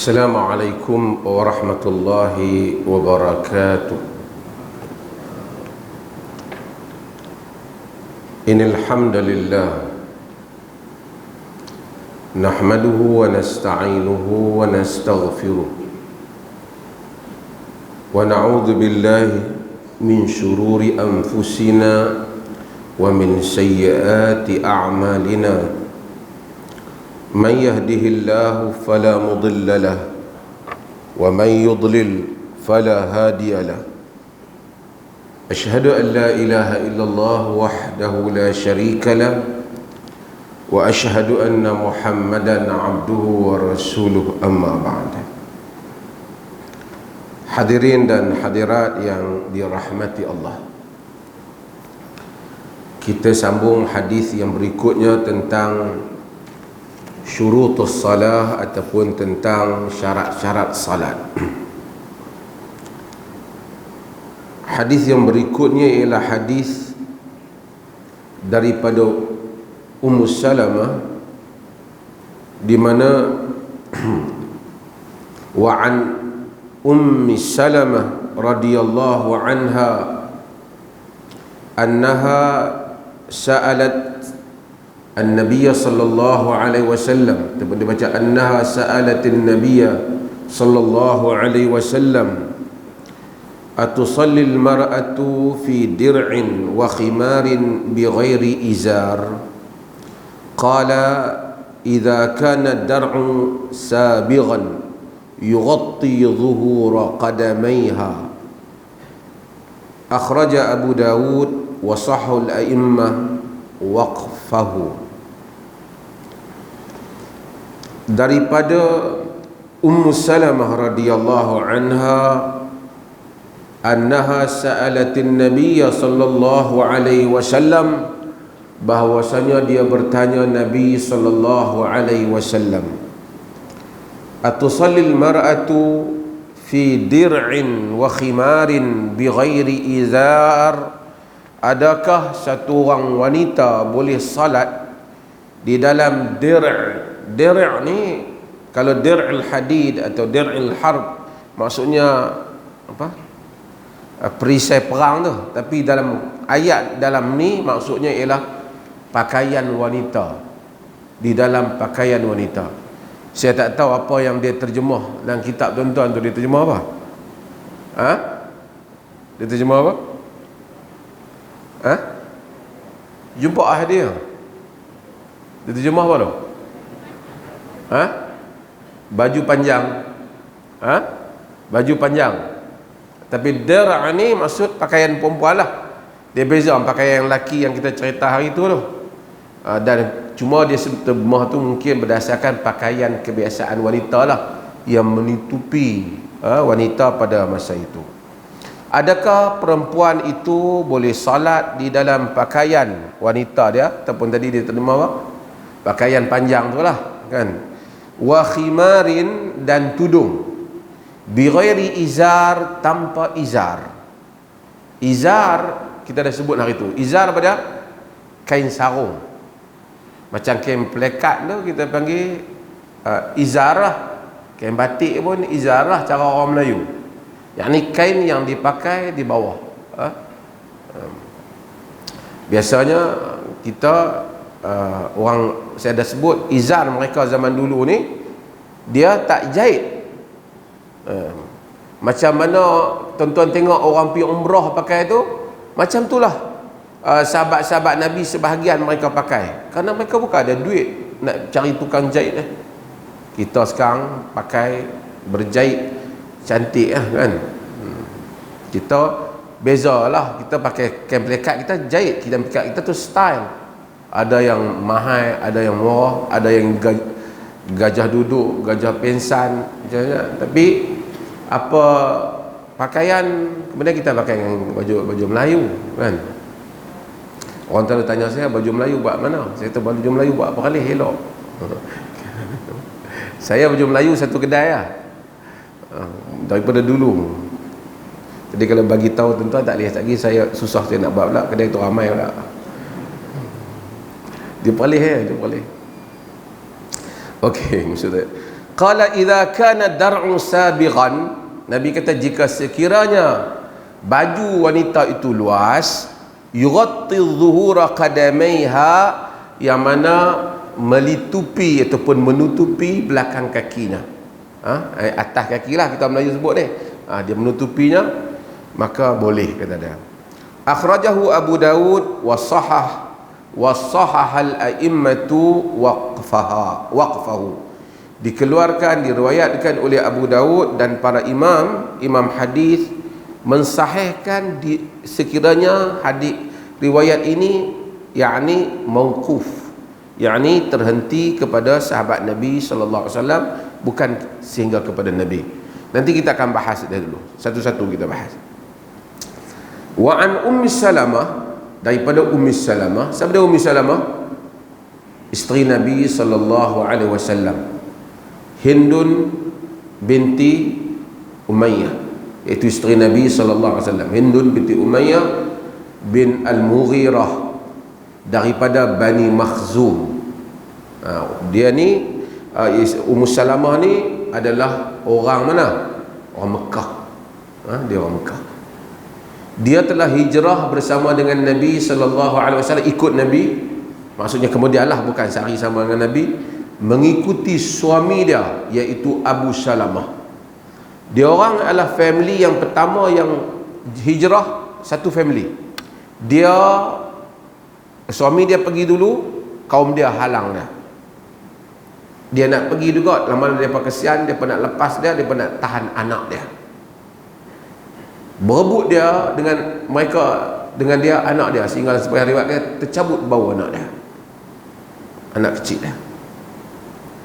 Assalamualaikum warahmatullahi wabarakatuh. Innal hamdalillah nahmaduhu wa nasta'inuhu wa nastaghfiruh wa na'udzu billahi min shururi anfusina wa min sayyiati a'malina. من يهده الله فلا مضل له ومن يضلل فلا هادي له أشهد أن لا إله إلا الله وحده لا شريك له وأشهد أن محمدا عبده ورسوله أما بعد. Hadirin dan hadirat yang dirahmati Allah, kita sambung hadis yang berikutnya tentang syurutus salah ataupun tentang syarat-syarat salat. Hadis yang berikutnya ialah hadis daripada Ummu Salamah, di mana wa an Ummi Salamah radhiyallahu anha annaha sa'alat An-Nabiy sallallahu alaihi wasallam, dia baca annaha sa'alatin Nabiy sallallahu alaihi wasallam atusalli al-mar'atu fi dir'in wa khimarin bighairi izar, qala idza kana ad-dar'u sabighan yughatti dhuhura qadamayha. Akhraja Abu Dawud wa sahhu al-a'immah waqfahu. Daripada Ummu Salamah radhiyallahu anha annaha sa'alatin Nabiy sallallahu alaihi wasallam, bahwasanya dia bertanya Nabi sallallahu alaihi wasallam, atusallil mar'atu fi dir'in wa khimarin bighairi izar, adakah satu orang wanita boleh salat di dalam dir'? Dir' ni kalau dir'il hadid atau dir'il harb maksudnya apa? Perisai perang tu. Tapi dalam ayat dalam ni maksudnya ialah pakaian wanita, di dalam pakaian wanita. Saya tak tahu apa yang dia terjemah dalam kitab tuan-tuan tu. Dia terjemah apa? Ha? Dia terjemah apa? Ha? Jumpa dia. Dia terjemah apa tu? Ha? Baju panjang. Ha? Baju panjang. Tapi dir' ni maksud pakaian perempuan lah. Dia beza pakaian lelaki yang kita cerita hari tu tu. Dan cuma dia terjemah tu mungkin berdasarkan pakaian kebiasaan wanita lah, yang menutupi wanita pada masa itu. Adakah perempuan itu boleh salat di dalam pakaian wanita dia, ataupun tadi dia terjemah apa? Pakaian panjang tu lah kan. Wa khimarin, dan tudung, bi ghairi izar, tanpa izar. Izar kita dah sebut hari tu. Izar pada kain sarung, macam kain pelekat tu kita panggil izar lah. Kain batik pun izar lah cara orang Melayu. Yang ni kain yang dipakai di bawah. Biasanya kita orang, saya dah sebut, izar mereka zaman dulu ni dia tak jahit. Macam mana tuan-tuan tengok orang pergi umrah pakai tu, macam itulah sahabat-sahabat Nabi sebahagian mereka pakai, kerana mereka bukan ada duit nak cari tukang jahit. Kita sekarang pakai berjahit cantik lah kan. Kita bezalah, kita pakai kain pelekat, kita jahit kain pelekat kita tu style. Ada yang mahal, ada yang murah, ada yang gajah duduk, gajah pensan macam-macam. Tapi apa pakaian, kemudian kita pakai yang baju Melayu kan. Orang selalu tanya saya, baju Melayu buat mana? Saya kata baju Melayu buat apa kali elok. Saya baju Melayu satu kedai lah, daripada dulu. Jadi kalau bagi tahu tuan-tuan tak boleh lagi, saya susah saya nak buat pula, kedai tu ramai pula. Dia boleh dia boleh. Okey, maksudnya Qala idza kana dar'un sabighan, Nabi kata jika sekiranya baju wanita itu luas, yughatti dhuhura qadamaiha, yang mana melitupi ataupun menutupi belakang kakinya, atas kaki lah kita Melayu sebut ni, dia menutupinya, maka boleh, kata dia. Akhrajahu Abu Daud wa sahahal a'immatu waqfahu, dikeluarkan, diriwayatkan oleh Abu Daud dan para imam hadis mensahihkan sekiranya hadis riwayat ini yakni mauquf, yakni terhenti kepada sahabat Nabi sallallahu alaihi wasallam, bukan sehingga kepada Nabi. Nanti kita akan bahas dulu, satu-satu kita bahas. Wa an Ummi Salamah, daripada Ummi Salamah. Siapa dia Ummi Salamah? Isteri Nabi sallallahu alaihi wasallam, Hindun binti Umayyah, iaitu isteri Nabi sallallahu alaihi wasallam, Hindun binti Umayyah bin Al-Mughirah daripada Bani Makhzum. Dia ni Ummu Salamah ni adalah orang mana? Orang Mekah. Dia orang Mekah. Dia telah hijrah bersama dengan Nabi sallallahu alaihi wasallam, ikut Nabi. Maksudnya kemudianlah, bukan sehari sama dengan Nabi, mengikuti suami dia iaitu Abu Salamah. Dia orang adalah family yang pertama yang hijrah, satu family. Suami dia pergi dulu, kaum dia halang dia. Dia nak pergi juga, lama-lama dia kesian, dia nak lepas dia nak tahan anak dia. Berebut dia dengan mereka, dengan dia anak dia, sehingga sebagai riwayat dia tercabut bau anak dia, anak kecil dia.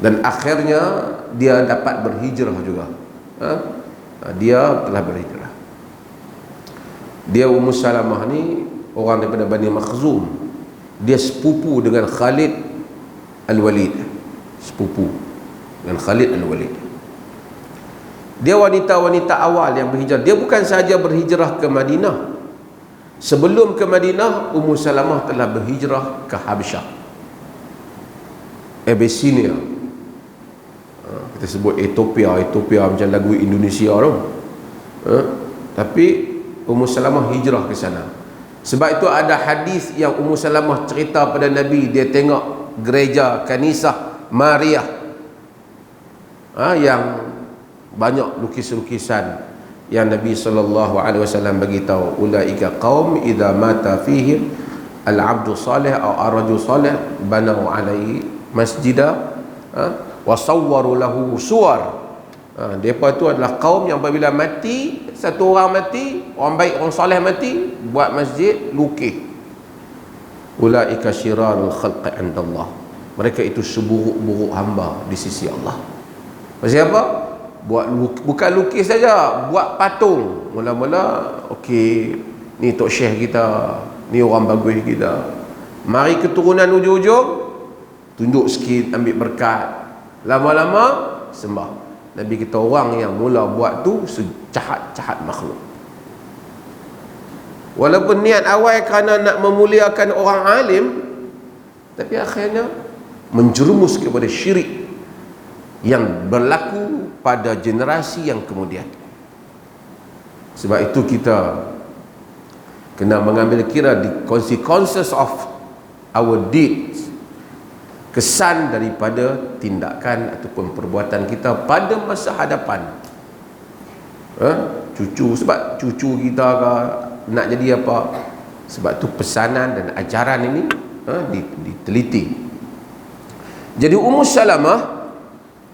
Dan akhirnya dia dapat berhijrah juga. Dia telah berhijrah. Dia Ummu Salamah ni orang daripada Bani Makhzum. Dia sepupu dengan Khalid Al-Walid. Sepupu dengan Khalid Al-Walid. Dia wanita-wanita awal yang berhijrah. Dia bukan sahaja berhijrah ke Madinah. Sebelum ke Madinah, Ummu Salamah telah berhijrah ke Habsyah, Abyssinia. Kita sebut Ethiopia macam lagu Indonesia tu. Tapi Ummu Salamah hijrah ke sana. Sebab itu ada hadis yang Ummu Salamah cerita pada Nabi, dia tengok gereja Kanisah Maria yang banyak lukis-lukisan, yang Nabi sallallahu alaihi wasallam bagi tahu, ulaika qaum idza mata fihim al-'abdu salih aw ar-rajul salih banau alaihi masjida wa sawwaru lahu suwar. Depa tu adalah kaum yang apabila mati, satu orang mati, orang baik, orang soleh mati, buat masjid, lukis. Ulaika syirarul khalqi 'indallah, mereka itu seburuk-buruk hamba di sisi Allah. Pasal apa? Bukan lukis saja, buat patung. Mula-mula okey, ni tok syekh kita, ni orang bagus kita. Mari keturunan ujung-ujung tunjuk sikit, ambil berkat. Lama-lama sembah. Nabi kita orang yang mula buat tu sejahat-jahat makhluk. Walaupun niat awal kerana nak memuliakan orang alim, tapi akhirnya menjerumus kepada syirik yang berlaku pada generasi yang kemudian. Sebab itu kita kena mengambil kira the consequences of our deeds, kesan daripada tindakan ataupun perbuatan kita pada masa hadapan. Cucu, sebab cucu kita nak jadi apa, sebab tu pesanan dan ajaran ini diteliti. Jadi Ummu Salamah,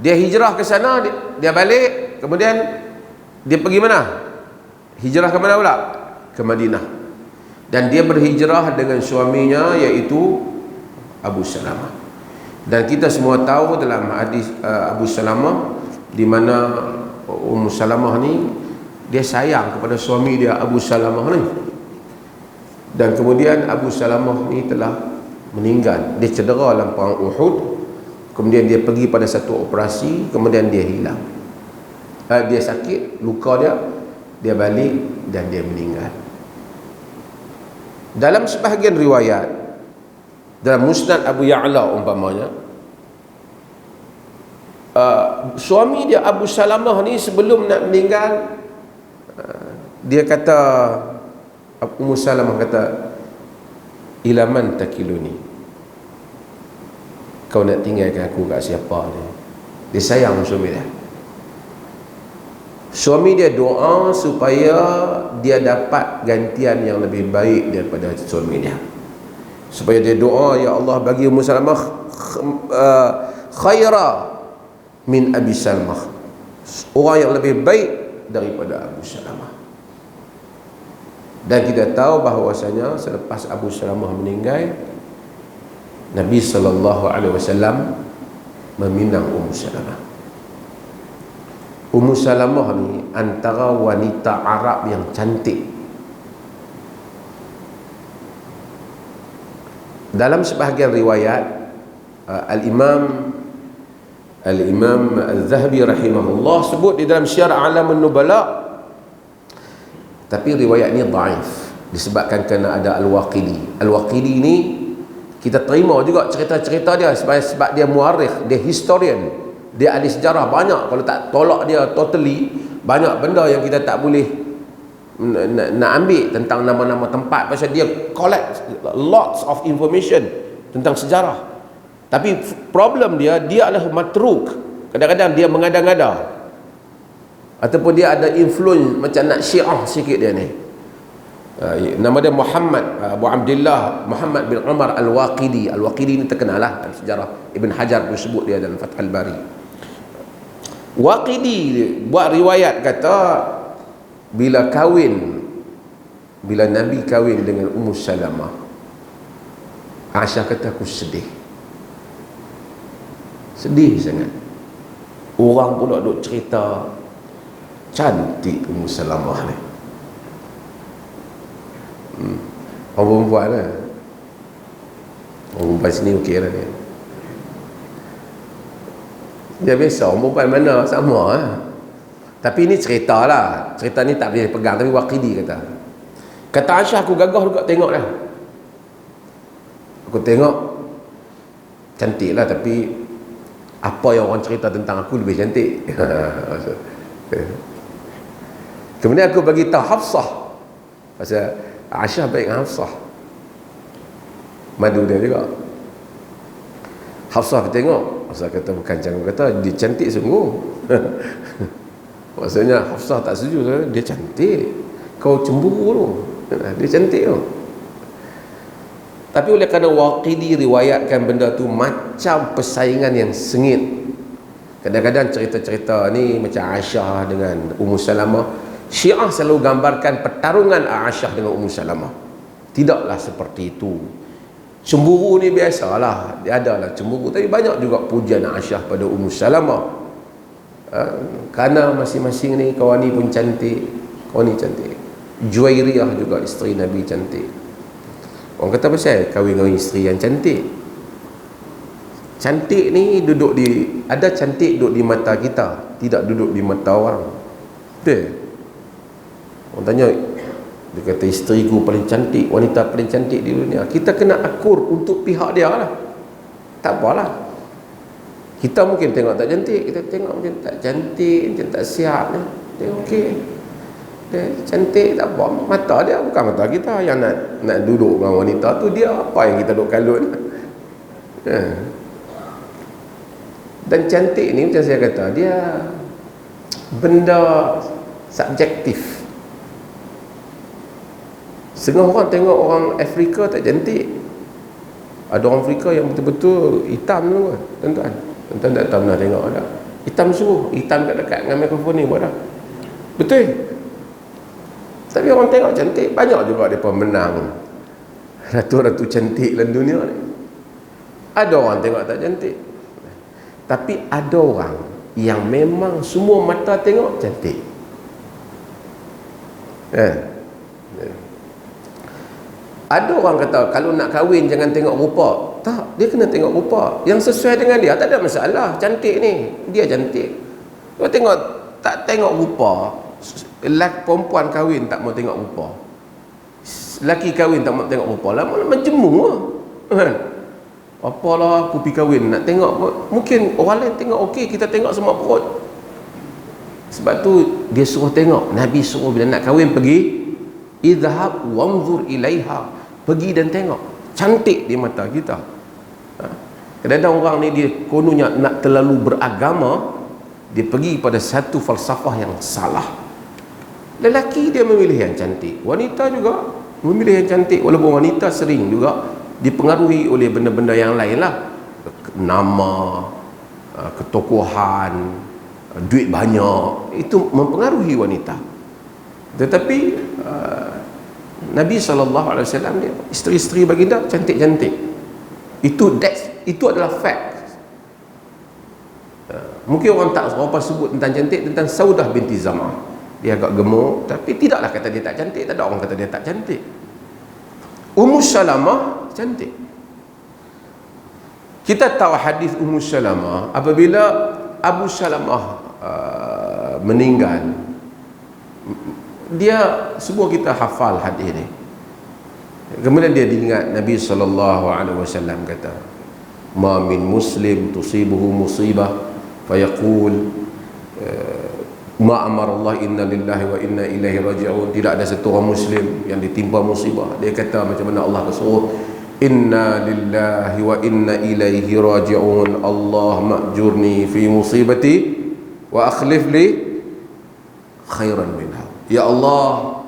dia hijrah ke sana, dia balik, kemudian dia pergi mana? Hijrah ke mana pula? Ke Madinah. Dan dia berhijrah dengan suaminya iaitu Abu Salamah. Dan kita semua tahu dalam hadis Abu Salamah, di mana Ummu Salamah ni dia sayang kepada suami dia Abu Salamah ni. Dan kemudian Abu Salamah ni telah meninggal. Dia cedera dalam perang Uhud. Kemudian dia pergi pada satu operasi, kemudian dia hilang. Dia sakit, luka dia balik dan dia meninggal. Dalam sebahagian riwayat, dalam Musnad Abu Ya'la umpamanya, suami dia Abu Salamah ni sebelum nak meninggal, dia kata, Ummu Salamah kata, ilaman takiluni, kau nak tinggalkan aku kat siapa ni? Dia sayang suami dia. Suami dia doa supaya dia dapat gantian yang lebih baik daripada suami dia. Supaya dia doa, ya Allah bagi Ummu Salamah khaira min Abi Salamah, orang yang lebih baik daripada Abu Salamah. Dan kita tahu bahawasanya selepas Abu Salamah meninggal, Nabi SAW meminang Ummu Salamah. Ummu Salamah ni antara wanita Arab yang cantik. Dalam sebahagian riwayat, Al-Imam Al-Zahabi rahimahullah sebut di dalam Syiar A'lamun Nubala, tapi riwayat ni dhaif disebabkan kerana ada Al-Waqidi. Al-Waqidi ni kita terima juga cerita-cerita dia sebab dia muarikh, dia historian, dia ahli sejarah. Banyak, kalau tak tolak dia totally, banyak benda yang kita tak boleh nak ambil tentang nama-nama tempat, pasal dia collect lots of information tentang sejarah. Tapi problem dia adalah matruk. Kadang-kadang dia mengada-ngada, ataupun dia ada influence macam nak syiah sikit dia ni. Nama dia Muhammad Abu Abdullah Muhammad bin Umar Al-Waqidi. Al-Waqidi ni terkenal lah dalam sejarah. Ibn Hajar pun sebut dia dalam Fathul Bari. Waqidi buat riwayat kata, bila Nabi kahwin dengan Ummu Salamah, Aisyah kata aku sedih sangat. Orang pula duk cerita cantik Ummu Salamah ni. Orang perempuan lah, orang perempuan sini okey lah dia. Dia biasa, orang perempuan mana sama lah. Tapi ini cerita lah, cerita ni tak boleh pegang. Tapi Waqidi kata Aisyah, aku gagah juga tengok lah. Aku tengok cantik lah, tapi apa yang orang cerita tentang aku lebih cantik. Kemudian aku bagi tahu Hafsah, pasal Aisyah baik dengan Hafsah, madu dia juga. Hafsah tengok, Hafsah kata bukan jangan kata dia cantik sungguh. Maksudnya Hafsah tak setuju, dia cantik, kau cemburu tu, dia cantik tu. Tapi oleh kerana Waqidi riwayatkan benda tu macam persaingan yang sengit. Kadang-kadang cerita-cerita ni macam Aisyah dengan Ummu Salamah, Syiah selalu gambarkan pertarungan Aisyah dengan Ummu Salamah. Tidaklah seperti itu. Cemburu ni biasalah, dia adalah cemburu, tapi banyak juga pujian Aisyah pada Ummu Salamah. Kerana masing-masing ni, kawan ni pun cantik, kawan ni cantik. Juwairiyah juga isteri Nabi cantik. Orang kata pasal kahwin dengan isteri yang cantik. Cantik ni ada cantik duduk di mata kita, tidak duduk di mata orang. Betul? Orang tanya, dia kata isteriku paling cantik, wanita paling cantik di dunia. Kita kena akur untuk pihak dia lah. Tak apalah. Kita mungkin tengok tak cantik, kita tengok macam tak cantik, macam tak siap ni. Dia okey. Dia cantik tak apa, mata dia bukan mata kita. Yang nak duduk dengan wanita tu, dia apa yang kita duduk kalut. Dan cantik ni macam saya kata, dia benda subjektif. Setengah orang tengok orang Afrika tak cantik. Ada orang Afrika yang betul-betul hitam tu, tuan-tuan. Tuan-tuan tak pernah tengok ada. Hitam sungguh, hitam kat dekat dengan mikrofon ni pun ada. Betul. Tapi orang tengok cantik, banyak juga mereka menang ratu-ratu cantik dalam dunia ni. Ada orang tengok tak cantik, tapi ada orang yang memang semua mata tengok cantik. Ada orang kata kalau nak kahwin jangan tengok rupa. Tak, dia kena tengok rupa yang sesuai dengan dia. Tak ada masalah, cantik ni, dia cantik. Kau tengok, tak tengok rupa. Lelaki perempuan kahwin tak mau tengok rupa, lelaki kahwin tak mau tengok rupa, lama-lama jemu lah. Apalah aku pergi kahwin, nak tengok, mungkin orang lain tengok okey, kita tengok semua perut. Sebab tu dia suruh tengok. Nabi suruh bila nak kahwin pergi, idhab wanzur ilaiha, pergi dan tengok. Cantik di mata kita. Kadang-kadang orang ni dia kononnya nak terlalu beragama, dia pergi pada satu falsafah yang salah. Lelaki dia memilih yang cantik, wanita juga memilih yang cantik, walaupun wanita sering juga dipengaruhi oleh benda-benda yang lain lah, nama, ketokohan, duit banyak, itu mempengaruhi wanita. Tetapi Nabi SAW dia, isteri-isteri baginda cantik-cantik. Itu adalah fact. Mungkin orang tak berapa sebut tentang cantik, tentang Saudah binti Zam'ah, dia agak gemuk, tapi tidaklah kata dia tak cantik. Tak ada orang kata dia tak cantik. Ummu Salamah cantik. Kita tahu hadis Ummu Salamah apabila Abu Salamah meninggal. Dia semua kita hafal hadis ni. Kemudian dia diingat Nabi SAW kata, ma min muslim tusibuhu musibah fayaqul ma amara Allah inna lillahi wa inna ilaihi raji'un. Tidak ada satu orang muslim yang ditimpa musibah dia kata macam mana Allah suruh, inna lillahi wa inna ilaihi raji'un, Allah ma'jurni fi musibati wa akhlif li khairan minha. Ya Allah,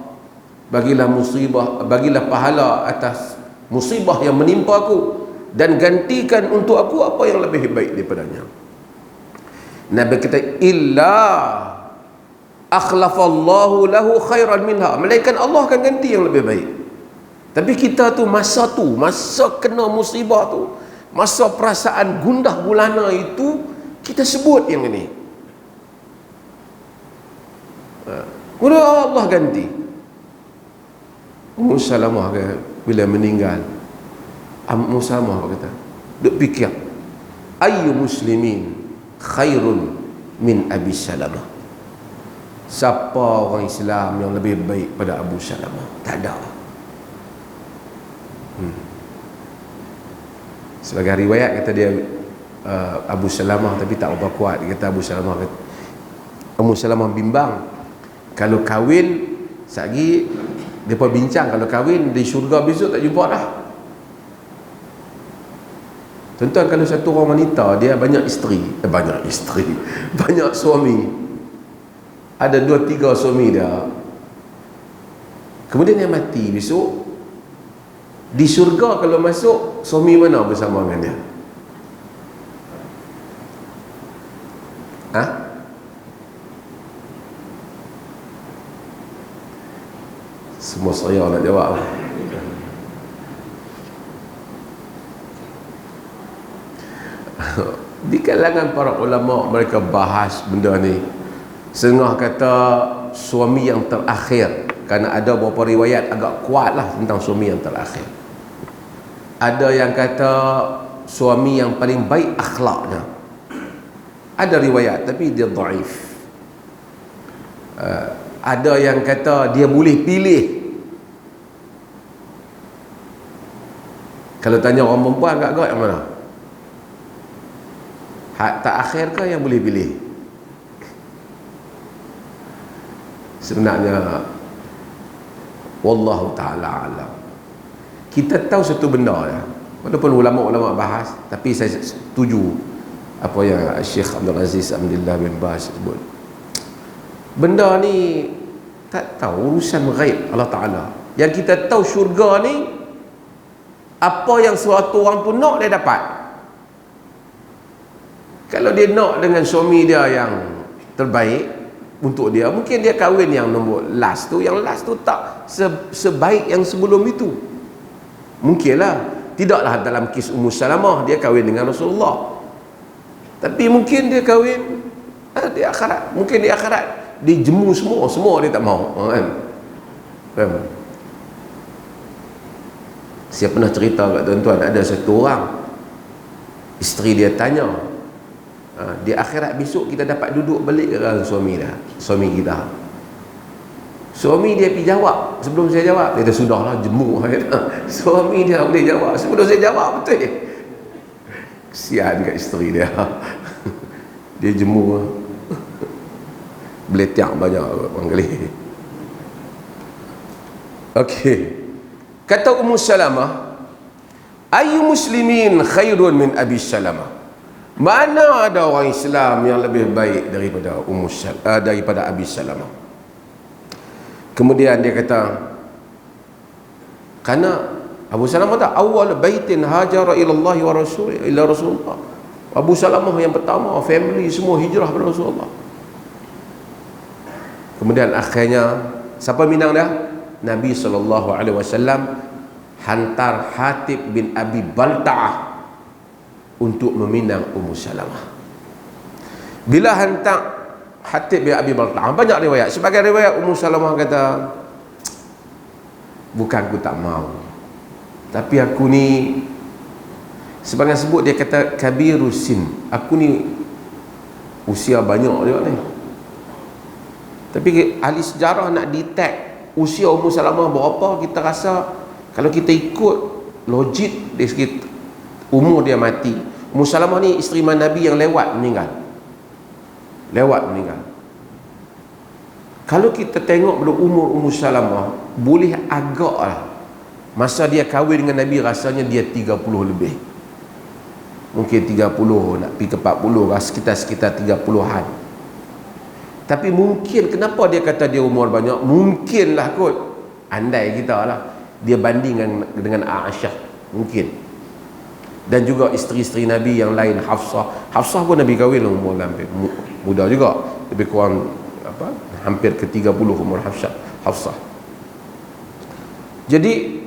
bagilah musibah, bagilah pahala atas musibah yang menimpa aku, dan gantikan untuk aku apa yang lebih baik daripadanya. Nabi kata, illa akhlafallahu lahu khairan minha, melainkan Allah akan ganti yang lebih baik. Tapi kita tu masa kena musibah tu, masa perasaan gundah gulana itu, kita sebut yang ini. Kemudian Allah ganti. Ummu Salamah bila meninggal, Ummu Salamah kata, duk fikir, ayyu muslimin khairun min Abi Salamah. Siapa orang Islam yang lebih baik pada Abu Salamah? Tak ada. Sebagai riwayat kata dia Abu Salamah, tapi tak berapa kuat. Dia kata Ummu Salamah bimbang, kalau kahwin sagi depa bincang, kalau kahwin di syurga besok tak jumpa dah. Tuan-tuan, kalau satu orang wanita dia banyak isteri, banyak suami, ada 2-3 suami dia, kemudian dia mati besok, di syurga kalau masuk, suami mana bersama dengan dia? Semua saya nak jawab. Di kalangan para ulama, mereka bahas benda ni. Setengah kata suami yang terakhir, kerana ada beberapa riwayat agak kuat lah tentang suami yang terakhir. Ada yang kata suami yang paling baik akhlaknya. Ada riwayat tapi dia dhaif. Ada yang kata dia boleh pilih. Kalau tanya orang perempuan agak-agak yang mana? Hak tak akhir ke yang boleh pilih? Sebenarnya wallahu ta'ala alam, kita tahu satu benda ya, walaupun ulama-ulama bahas, tapi saya setuju apa yang Syekh Abdul Aziz Abdullah bin Baz sebut. Benda ni tak tahu, urusan ghaib Allah Ta'ala. Yang kita tahu syurga ni, apa yang suatu orang tu nak dia dapat. Kalau dia nak dengan suami dia yang terbaik untuk dia, mungkin dia kahwin yang nombor last tu, yang last tu tak sebaik yang sebelum itu. Mungkinlah, tidaklah dalam kes Ummu Salamah dia kahwin dengan Rasulullah, tapi mungkin dia kahwin di akhirat. Mungkin di akhirat dia jemu semua dia tak mahu, kan? Saya pernah cerita kat tuan-tuan, ada satu orang, isteri dia tanya, di akhirat besok kita dapat duduk balik dengan suami kita. Suami dia pergi jawab sebelum saya jawab. Dia dah sudahlah jemu. Suami dia boleh jawab sebelum saya jawab, betul. Kesian kat isteri dia. Dia jemur beletiak banyak orang kali. Okey. Kata Ummu Salamah, ayu muslimin khairun min Abi Salamah. Mana ada orang Islam yang lebih baik daripada daripada Abi Salamah. Kemudian dia kata, karena Abu Salamah tak awal baitin hajara ila Allah wa rasul ila Rasulullah. Abu Salamah yang pertama, family semua hijrah kepada Rasulullah. Kemudian akhirnya siapa minang dia? Nabi SAW hantar Hatib bin Abi Balta'ah untuk meminang Ummu Salamah. Bila hantar Hatib bin Abi Balta'ah, banyak riwayat. Sebagai riwayat Ummu Salamah kata, bukan aku tak mau, tapi aku ni, sebagian sebut dia kata kabirusin, aku ni usia banyak juga ni. Tapi ahli sejarah nak detect usia Ummu Salamah berapa, kita rasa kalau kita ikut logik dari segi umur dia mati, Ummu Salamah ni isteri Nabi yang lewat meninggal. Kalau kita tengok pada umur Ummu Salamah, boleh agak lah masa dia kahwin dengan Nabi, rasanya dia 30 lebih, mungkin 30 nak pergi ke 40, sekitar 30-an. Tapi mungkin, kenapa dia kata dia umur banyak? Mungkinlah kot, andai kita lah, dia bandingkan dengan Aisyah, mungkin. Dan juga isteri-isteri Nabi yang lain, Hafsah pun Nabi kahwin umur hampir muda juga, lebih kurang hampir ke 30 umur Hafsah. Jadi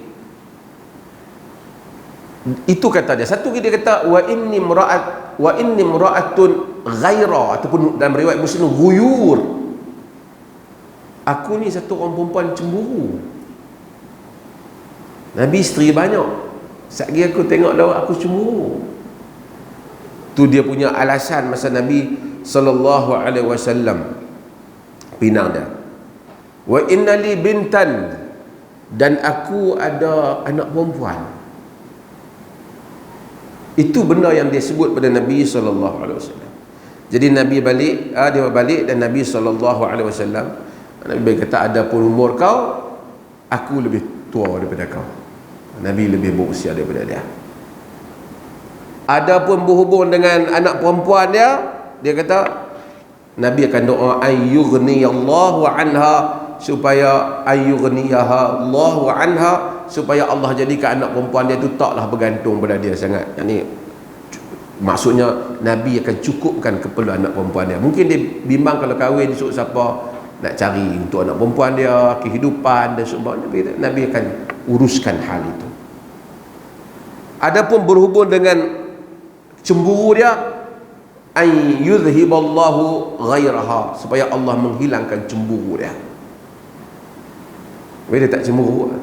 itu kata dia. Satu dia kata wa inni imra'atun ghaira, ataupun dalam riwayat Muslim ghuyur, aku ni satu orang perempuan cemburu. Nabi isteri banyak, sekali aku tengok dah aku cemburu. Tu dia punya alasan masa Nabi SAW pinang dia. Wa innali bintan, dan aku ada anak perempuan. Itu benda yang dia sebut pada Nabi SAW. Jadi Nabi balik, dia balik, dan Nabi SAW, Nabi kata, ada pun umur kau, aku lebih tua daripada kau. Nabi lebih berusia daripada dia. Ada pun berhubung dengan anak perempuan dia, dia kata Nabi akan doa ayyughniyallahu anha, supaya ayyughniyaha Allahu anha, supaya Allah jadikan anak perempuan dia tu taklah bergantung pada dia sangat. Yani maksudnya Nabi akan cukupkan keperluan anak perempuan dia. Mungkin dia bimbang kalau kahwin esok siapa nak cari untuk anak perempuan dia, kehidupan dan sebagainya. Nabi akan uruskan hal itu. Adapun berhubung dengan cemburu dia, ay yuzhiballahu ghairaha, supaya Allah menghilangkan cemburu dia. Dia tak cemburu.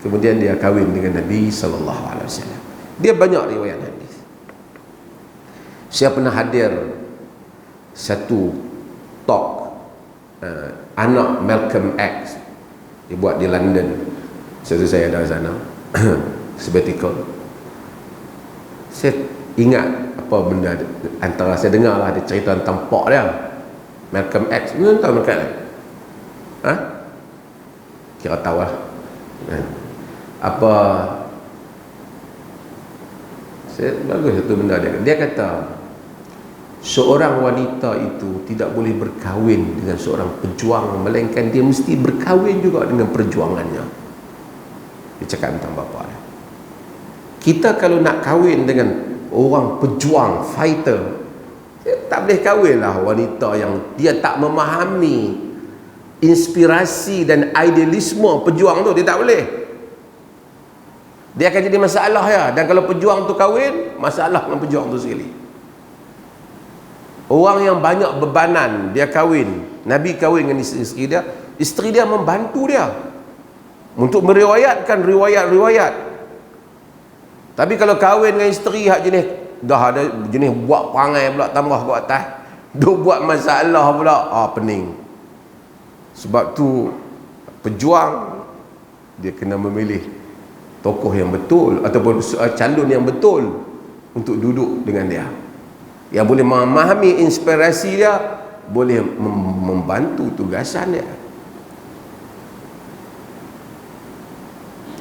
Kemudian dia kahwin dengan Nabi SAW. Dia banyak riwayat hadis. Saya pernah hadir satu talk anak Malcolm X, dia buat di London. Saya ada di sana sabbatical. Saya ingat apa benda, antara saya dengar lah dia cerita tentang pak dia, Malcolm X. Mana tahu Malcolm X? Kira tahu lah. Apa, bagus satu benda dia kata, seorang wanita itu tidak boleh berkahwin dengan seorang pejuang, melainkan dia mesti berkahwin juga dengan perjuangannya. Dia cakap tentang bapa dia. Kita kalau nak kahwin dengan orang pejuang, fighter, tak boleh kahwin lah wanita yang dia tak memahami inspirasi dan idealisme pejuang tu. Dia tak boleh, dia akan jadi masalah ya. Dan kalau pejuang tu kahwin, masalah dengan pejuang tu sekali. Orang yang banyak bebanan, dia kahwin, Nabi kahwin dengan isteri dia, isteri dia membantu dia untuk meriwayatkan riwayat-riwayat. Tapi kalau kahwin dengan isteri hak jenis dah ada jenis buat perangai pula tambah ke atas, duk buat masalah pula, pening. Sebab tu pejuang dia kena memilih tokoh yang betul ataupun calon yang betul untuk duduk dengan dia, yang boleh memahami inspirasi dia, boleh membantu tugasan dia.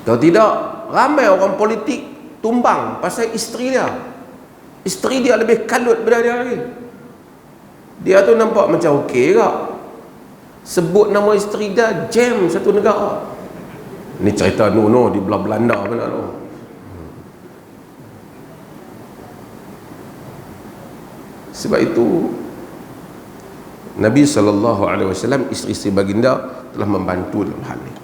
Kalau tidak, ramai orang politik tumbang pasal isteri dia. Isteri dia lebih kalut daripada dia lagi. Dia tu nampak macam okey ke, sebut nama isteri dia, jam satu negara. Ni cerita no di belah Belanda mana tu. Sebab itu Nabi SAW, isteri-isteri baginda telah membantu dalam hal ini.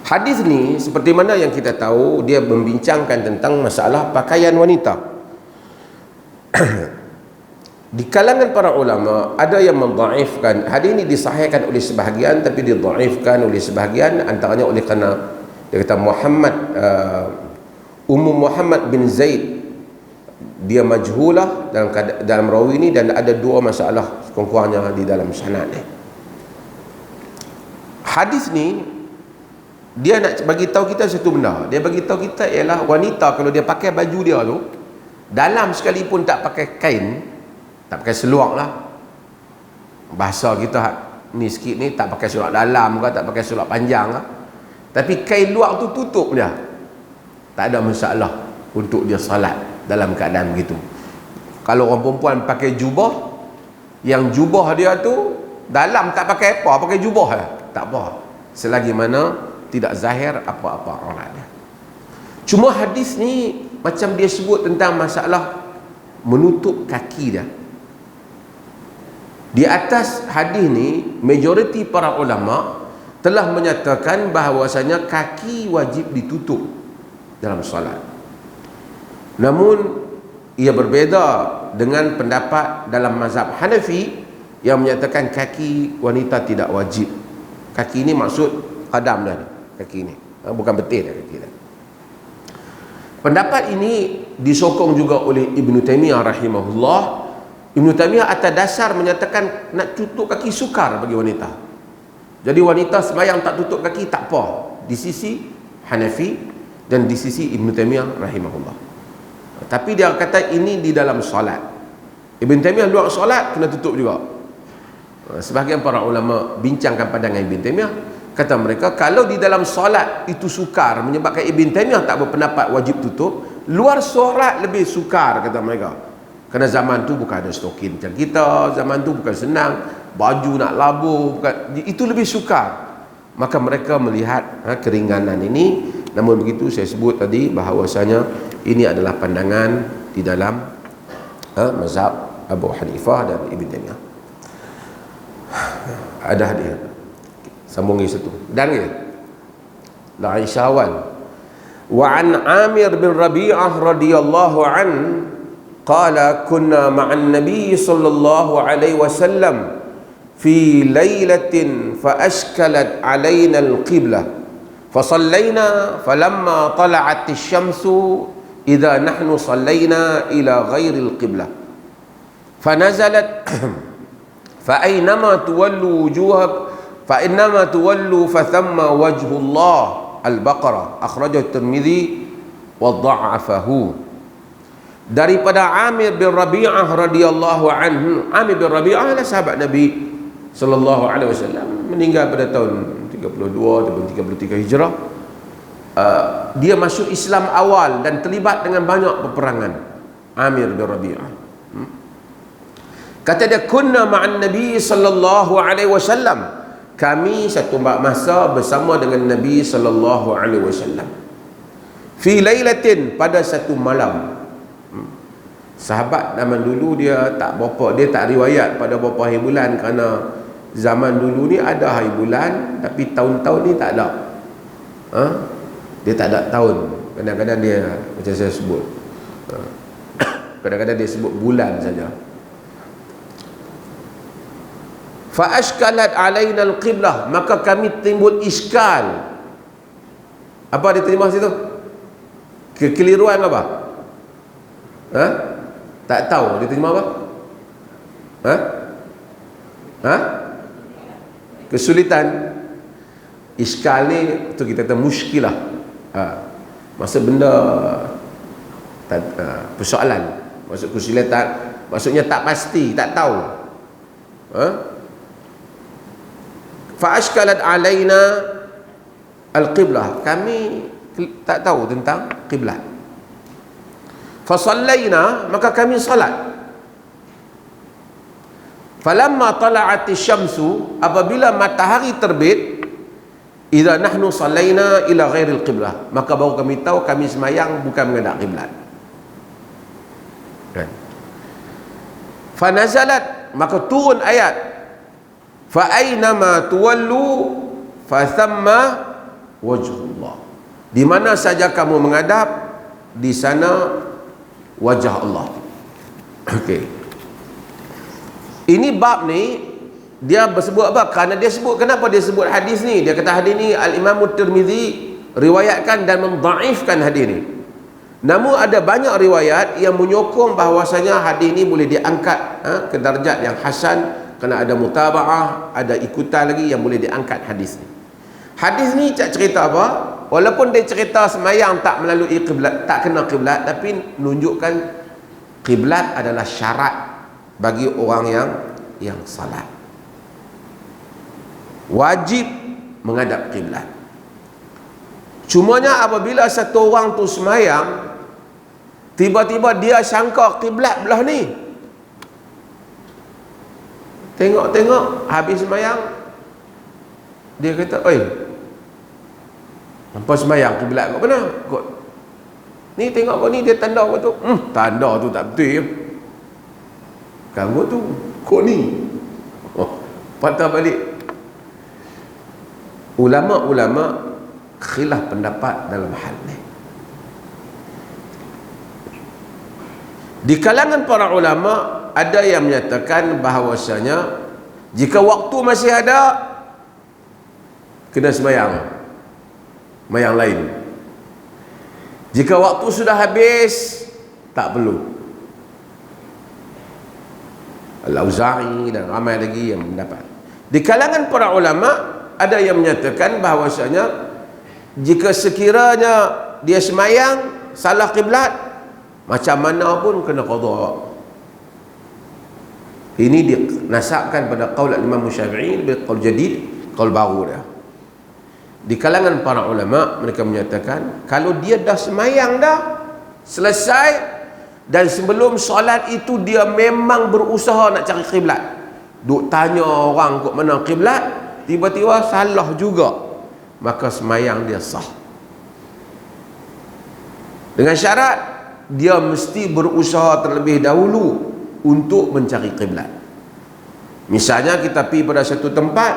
Hadis ni seperti mana yang kita tahu, dia membincangkan tentang masalah pakaian wanita. Di kalangan para ulama ada yang mendhaifkan hadis ini, disahihkan oleh sebahagian tapi didhaifkan oleh sebahagian, antaranya oleh kerana dia kata Ummu Muhammad bin Zaid, dia majhulah dalam rawi ini, dan ada dua masalah kurang-kurangnya di dalam sanad ni. Hadis ni dia nak bagi tahu kita satu benda. Dia bagi tahu kita ialah wanita kalau dia pakai baju dia tu, dalam sekalipun tak pakai kain, tak pakai seluar lah, bahasa kita ni sikit ni, tak pakai seluar dalam ke, tak pakai seluar panjang ke, tapi kain luar tu tutup dia, tak ada masalah untuk dia salat dalam keadaan begitu. Kalau orang perempuan pakai jubah, yang jubah dia tu dalam tak pakai apa, pakai jubah lah, tak apa, selagi mana tidak zahir apa-apa aurat dia. Cuma hadis ni macam dia sebut tentang masalah menutup kaki dia. Di atas hadis ni, majoriti para ulama telah menyatakan bahawasanya kaki wajib ditutup dalam solat. Namun ia berbeza dengan pendapat dalam mazhab Hanafi yang menyatakan kaki wanita tidak wajib. Kaki ni maksud qadam dah, kaki ni, bukan betis dah kaki dah. Pendapat ini disokong juga oleh Ibn Taymiyah rahimahullah. Ibn Taymiyah atas dasar menyatakan nak tutup kaki sukar bagi wanita. Jadi wanita sembahyang tak tutup kaki tak apa, di sisi Hanafi dan di sisi Ibn Taymiyah rahimahullah. Tapi dia kata ini di dalam solat. Ibn Taymiyah luar solat kena tutup juga. Sebahagian para ulama bincangkan pandangan Ibn Taymiyah, kata mereka kalau di dalam solat itu sukar menyebabkan Ibn Taymiyah tak berpendapat wajib tutup, luar solat lebih sukar kata mereka. Kerana zaman tu bukan ada stokin macam kita, zaman tu bukan senang, baju nak labuh, bukan, itu lebih sukar. Maka mereka melihat keringanan ini. Namun begitu saya sebut tadi bahawasanya ini adalah pandangan di dalam mazhab Abu Hanifah dan Ibn Taymiyah. Ada hadiah. Sambung lagi satu. Dan ke? La Aisyah. Wa an Amir bin Rabi'ah radhiyallahu an qala kunna ma'an Nabi sallallahu alaihi wasallam fi lailatin fa ashkalat alaina al-qiblah fa sallayna falamma tala'at asy-syamsu idza nahnu sallayna ila ghairi al-qiblah fa nazalat fa aynama tuwallu wujuhak fa innama tuwallu fa thamma wajhullah al-Baqarah akhrajahu at-Tirmidzi wa dha'afahu. Daripada Amir bin Rabi'ah radhiyallahu anhu. Amir bin Rabi'ah adalah sahabat Nabi sallallahu alaihi wasallam, meninggal pada tahun 32 ataupun 33 Hijrah. Dia masuk Islam awal dan terlibat dengan banyak peperangan. Amir bin Rabi'ah. Kata dia, kunna ma'an Nabi sallallahu alaihi wasallam, kami satu masa bersama dengan Nabi sallallahu alaihi wasallam, fi lailatin, pada satu malam. Sahabat zaman dulu dia tak berapa, dia tak riwayat pada berapa hari bulan, kerana zaman dulu ni ada hari bulan tapi tahun-tahun ni tak ada. Dia tak ada tahun. Kadang-kadang dia macam saya sebut, kadang-kadang dia sebut bulan saja. Fa ashkalat alaina al-qiblah, maka kami timbul iskal. Apa dia terima situ? Kekeliruan apa? Tak tahu dia terima apa? Kesulitan. Iskal ni tu kita kata muskilah. Masa benda persoalan. Maksud kusilat maksudnya tak pasti, tak tahu. Fa ashkalat alaina al-qiblah. Kami tak tahu tentang qiblat. Fa sallaina, maka kami salat. Falamma tala'at asy-syamsu, apabila matahari terbit, idza nahnu sallaina ila ghairil qiblah, maka baru kami tahu kami semayang bukan menghadap qiblat. Kan? Fa nazalat, maka turun ayat, fa aynama tuwallu fa thamma wajhullah. Di mana saja kamu menghadap, di sana wajah Allah. Okey. Ini bab ni dia bersebut apa? Kerana dia sebut, kenapa dia sebut hadis ni? Dia kata hadis ni Al-Imam Tirmizi riwayatkan dan mendhaifkan hadis ni. Namun ada banyak riwayat yang menyokong bahawasanya hadis ni boleh diangkat ke darjat yang hasan, kerana ada mutabaah, ada ikutan lagi yang boleh diangkat hadis ni. Hadis ni cerita apa? Walaupun dia cerita semayang tak melalui qiblat, tak kena qiblat, tapi menunjukkan qiblat adalah syarat bagi orang yang salat. Wajib menghadap qiblat. Cumanya apabila satu orang tu semayang, tiba-tiba dia sangka qiblat belah ni, tengok-tengok habis semayang, dia kata, oi, hampa semayang qiblat kau mana? Kau ni tengok kau ni, dia tanda kau tu. Tanda tu tak betul ya. Kamu tu kau ni. Patah balik. Ulama-ulama khilaf pendapat dalam hal ni. Di kalangan para ulama ada yang menyatakan bahawasanya jika waktu masih ada, kena sembahyang lain. Jika waktu sudah habis, tak perlu. Al-Auza'i dan ramai lagi yang mendapat. Di kalangan para ulama ada yang menyatakan bahawasanya jika sekiranya dia semayang salah qiblat, macam mana pun kena qada. Ini dinasabkan pada qaul Imam Syafi'i, qaul jadid, qaul baru dia. Di kalangan para ulama mereka menyatakan kalau dia dah semayang dah selesai, dan sebelum solat itu dia memang berusaha nak cari qiblat, duk tanya orang kok mana qiblat, tiba-tiba salah juga, maka semayang dia sah. Dengan syarat dia mesti berusaha terlebih dahulu untuk mencari qiblat. Misalnya kita pergi pada satu tempat,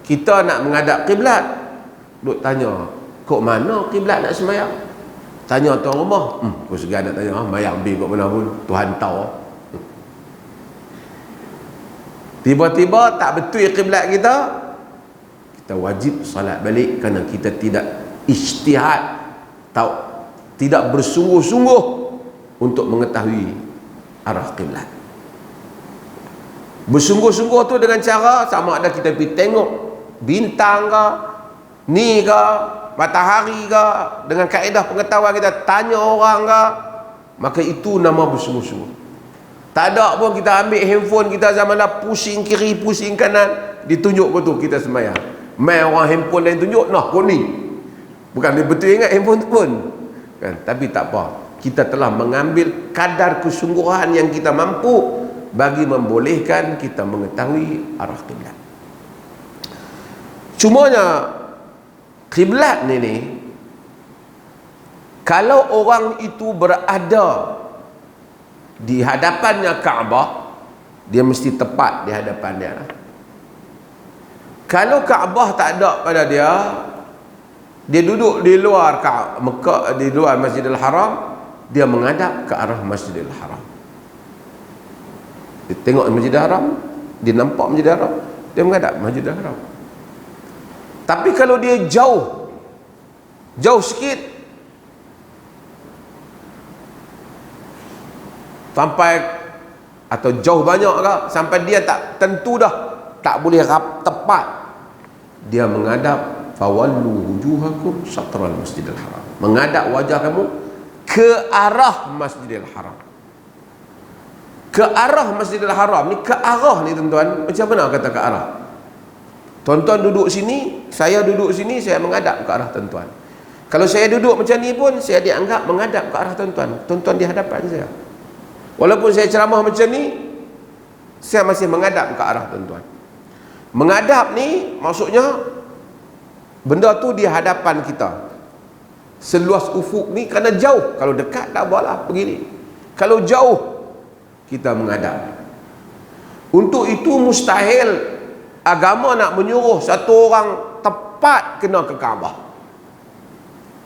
kita nak menghadap qiblat, duk tanya kok mana qiblat nak semayang. Tanya tuan rumah, aku segan nak tanya, mayang pergi kok mana pun, Tuhan tahu. Tiba-tiba tak betul qiblat kita, kita wajib salat balik kerana kita tidak ijtihad, tidak bersungguh-sungguh untuk mengetahui arah qiblat. Bersungguh-sungguh tu dengan cara sama ada kita pergi tengok bintang ke, ni ke, matahari ke, dengan kaedah pengetahuan kita tanya orang ke, maka itu nama bersungguh-sungguh. Tak ada pun kita ambil handphone kita zaman dah pusing kiri pusing kanan, ditunjuk betul kita semayang. Mai orang handphone lain tunjuk, nah kau ni. Bukan dia betul ingat handphone tu pun. Kan? Tapi tak apa. Kita telah mengambil kadar kesungguhan yang kita mampu bagi membolehkan kita mengetahui arah qiblat. Cumanya qiblat ni kalau orang itu berada di hadapannya Kaabah, dia mesti tepat di hadapan dia. Kalau Kaabah tak ada pada dia, dia duduk di luar Mekah, di luar Masjidil Haram, dia menghadap ke arah Masjidil Haram. Dia tengok Masjidil Haram, dia nampak Masjidil Haram, dia menghadap Masjidil Haram. Tapi kalau dia jauh sikit, sampai atau jauh banyak ke, sampai dia tak tentu dah, tak boleh tepat, dia menghadap fawallu wujuhakum syatral Masjidil Haram, menghadap wajah kamu ke arah Masjidil Haram. Ke arah Masjidil Haram ni, ke arah ni tuan-tuan, macam mana kata ke arah? Tuan-tuan duduk sini, saya duduk sini, saya menghadap ke arah tuan-tuan. Kalau saya duduk macam ni pun, saya dianggap menghadap ke arah tuan-tuan. Tuan-tuan di hadapan saya. Walaupun saya ceramah macam ni, saya masih menghadap ke arah tuan-tuan. Menghadap ni maksudnya benda tu di hadapan kita. Seluas ufuk ni, kerana jauh. Kalau dekat tak apalah begini. Kalau jauh, kita menghadap. Untuk itu mustahil agama nak menyuruh satu orang tepat kena ke Kaabah.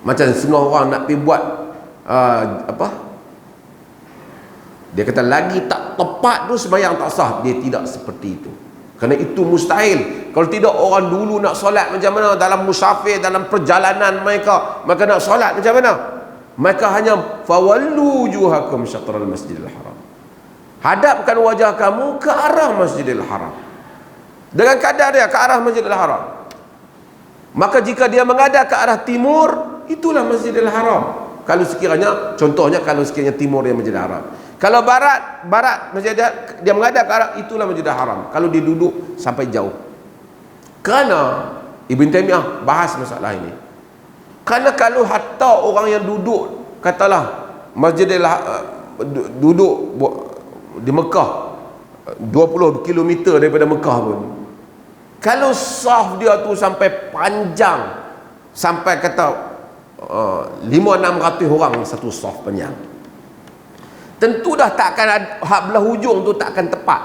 Macam setengah orang nak pergi buat dia kata lagi tak tepat tu sembahyang tak sah. Dia tidak seperti itu. Kerana itu mustahil. Kalau tidak, orang dulu nak solat macam mana? Dalam musafir, dalam perjalanan mereka nak solat macam mana? Mereka hanya fawallu wujuhakum syatral masjidil haram. Hadapkan wajah kamu ke arah Masjidil Haram. Dengan kadar dia ke arah Masjidil Haram. Maka jika dia menghadap ke arah timur, itulah Masjidil Haram. Kalau sekiranya, contohnya kalau sekiranya timur dia Masjidil Haram. Kalau barat dia menghadap ke arah, itulah Masjidil Haram. Kalau dia duduk sampai jauh. Kerana Ibn Taymiyah bahas masalah ini. Kerana kalau hatta orang yang duduk, katalah Masjidil duduk di Mekah 20 km daripada Mekah pun, kalau saf dia tu sampai panjang, sampai kata 500-600 orang satu saf panjang, tentu dah takkan hak belah hujung tu takkan tepat.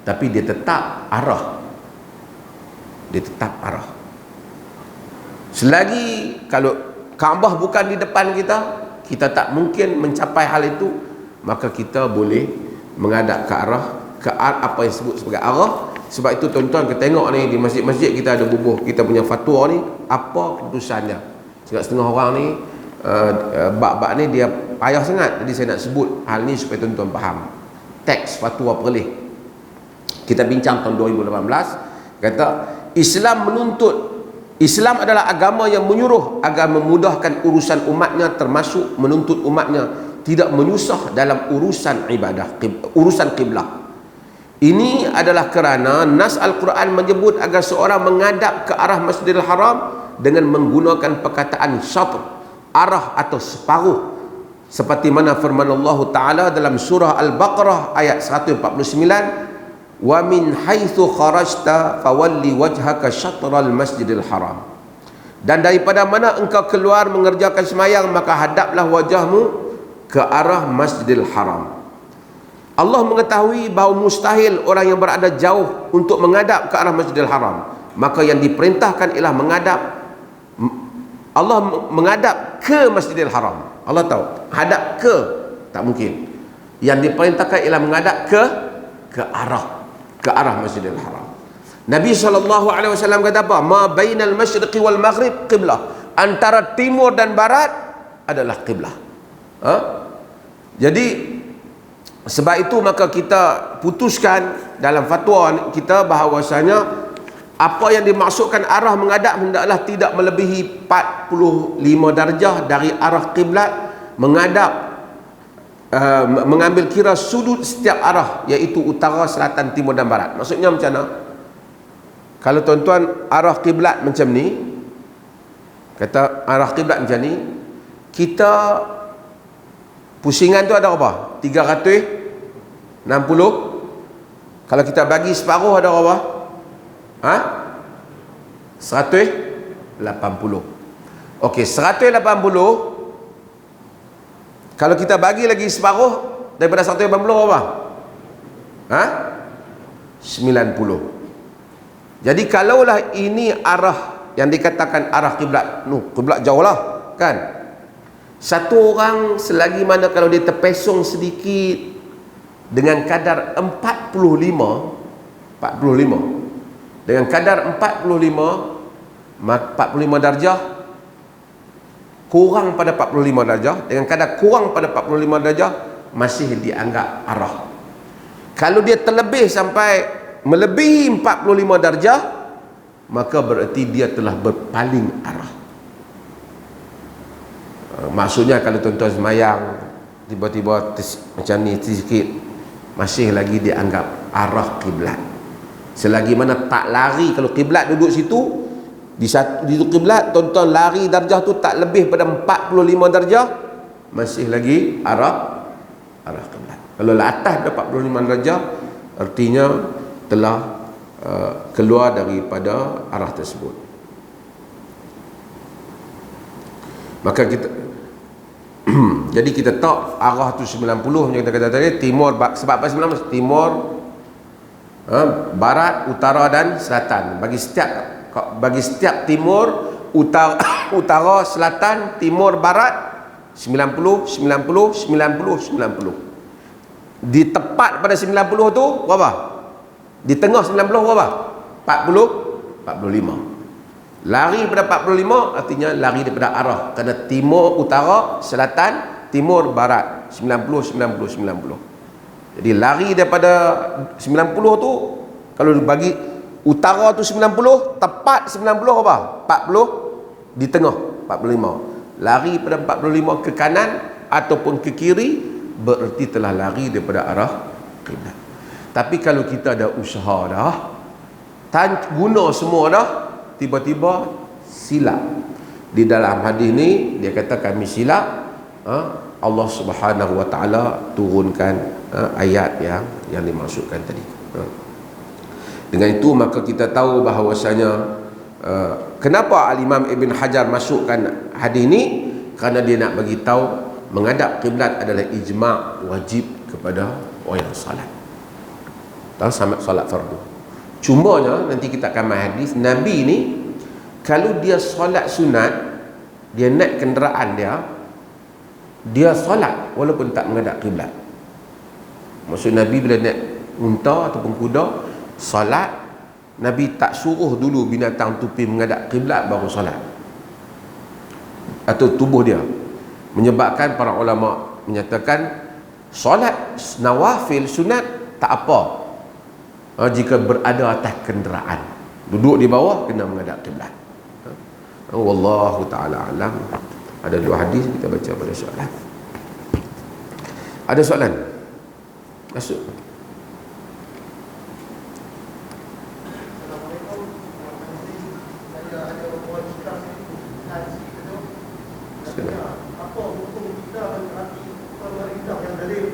Tapi dia tetap arah. Selagi kalau Kaabah bukan di depan kita, kita tak mungkin mencapai hal itu, maka kita boleh menghadap ke arah apa yang disebut sebagai arah. Sebab itu tuan-tuan, kita tengok ni di masjid-masjid kita ada bubuh, kita punya fatwa ni apa keputusannya. Sebab setengah orang ni bab-bab ni dia payah sangat. Jadi saya nak sebut hal ni supaya tuan-tuan faham. Teks fatwa perleh kita bincang tahun 2018, kata Islam adalah agama yang menyuruh agar memudahkan urusan umatnya, termasuk menuntut umatnya tidak menyusah dalam urusan ibadah, urusan qiblah. Ini adalah kerana nas Al-Quran menyebut agar seorang menghadap ke arah Masjidil Haram dengan menggunakan perkataan syatr, arah atau separuh, seperti mana firman Allah Ta'ala dalam surah Al-Baqarah ayat 149, wa min haitsu kharajta fawalli wajhaka syatral masjidil haram. Dan daripada mana engkau keluar mengerjakan sembahyang, maka hadaplah wajahmu ke arah Masjidil Haram. Allah mengetahui bahawa mustahil orang yang berada jauh untuk menghadap ke arah Masjidil Haram. Maka yang diperintahkan ialah Allah menghadap ke Masjidil Haram. Allah tahu, hadap ke tak mungkin. Yang diperintahkan ialah menghadap ke arah Masjidil Haram. Nabi SAW kata apa? Ma bainal masyriqi wal maghrib qiblah. Antara timur dan barat adalah qiblah. Jadi sebab itu maka kita putuskan dalam fatwa kita bahawasanya apa yang dimaksudkan arah menghadap hendaklah tidak melebihi 45 darjah dari arah qiblat, menghadap mengambil kira sudut setiap arah, iaitu utara, selatan, timur dan barat. Maksudnya macam mana? Kalau tuan-tuan arah kiblat macam ni, kata arah kiblat macam ni, kita pusingan tu ada apa? 360. Kalau kita bagi separuh ada apa? 180. Okey, 180. Kalau kita bagi lagi separuh daripada 180 apa? 90. Jadi kalaulah ini arah yang dikatakan arah kiblat, kiblat jauh lah kan. Satu orang selagi mana kalau dia terpesong sedikit dengan kadar 45 dengan kadar 45 darjah kurang pada 45 darjah, dengan kadar kurang pada 45 darjah masih dianggap arah. Kalau dia terlebih sampai melebihi 45 darjah, maka berarti dia telah berpaling arah. Maksudnya kalau tuan-tuan semayang tiba-tiba macam ni sikit, masih lagi dianggap arah kiblat. Selagi mana tak lari, kalau kiblat duduk situ, di kiblat tuan-tuan lari darjah tu tak lebih pada 45 darjah, masih lagi arah kiblat. Kalau atas pada 45 darjah, artinya telah keluar daripada arah tersebut. Maka kita jadi kita tahu arah tu 90 macam kita kata tadi, timur, sebab apa 90? Timur, barat, utara dan selatan. Bagi setiap timur, utara, selatan, timur, barat 90, 90, 90, 90. Di tepat pada 90 tu berapa? Di tengah 90 berapa? 40, 45. Lari pada 45 artinya lari daripada arah, kerana timur, utara, selatan, timur, barat 90, 90, 90. Jadi lari daripada 90 tu, kalau bagi utara tu 90, tepat 90 apa? 40, di tengah 45. Lari pada 45 ke kanan ataupun ke kiri, bererti telah lari daripada arah kiblat. Tapi kalau kita ada usaha dah, guna semua dah, tiba-tiba silap. Di dalam hadis ni dia kata kami silap, Allah Subhanahu wa taala turunkan ayat yang dimaksudkan tadi. Dengan itu maka kita tahu bahawasanya kenapa Al-Imam Ibn Hajar masukkan hadis ni, kerana dia nak bagi tahu menghadap kiblat adalah ijma' wajib kepada orang yang salat. Dan sama salat fardu. Cumanya nanti kita akan hadis Nabi ni, kalau dia solat sunat, dia naik kenderaan dia solat walaupun tak menghadap kiblat. Maksud Nabi bila naik unta ataupun kuda solat, Nabi tak suruh dulu binatang tu pergi menghadap kiblat baru solat, atau tubuh dia. Menyebabkan para ulama menyatakan solat nawafil sunat tak apa jika berada atas kenderaan. Duduk di bawah kena menghadap kiblat. Wallahu ta'ala alam. Ada dua hadis kita baca pada soalan. Ada soalan? Masuk. Apa hukum kita menaati pemerintah yang zalim?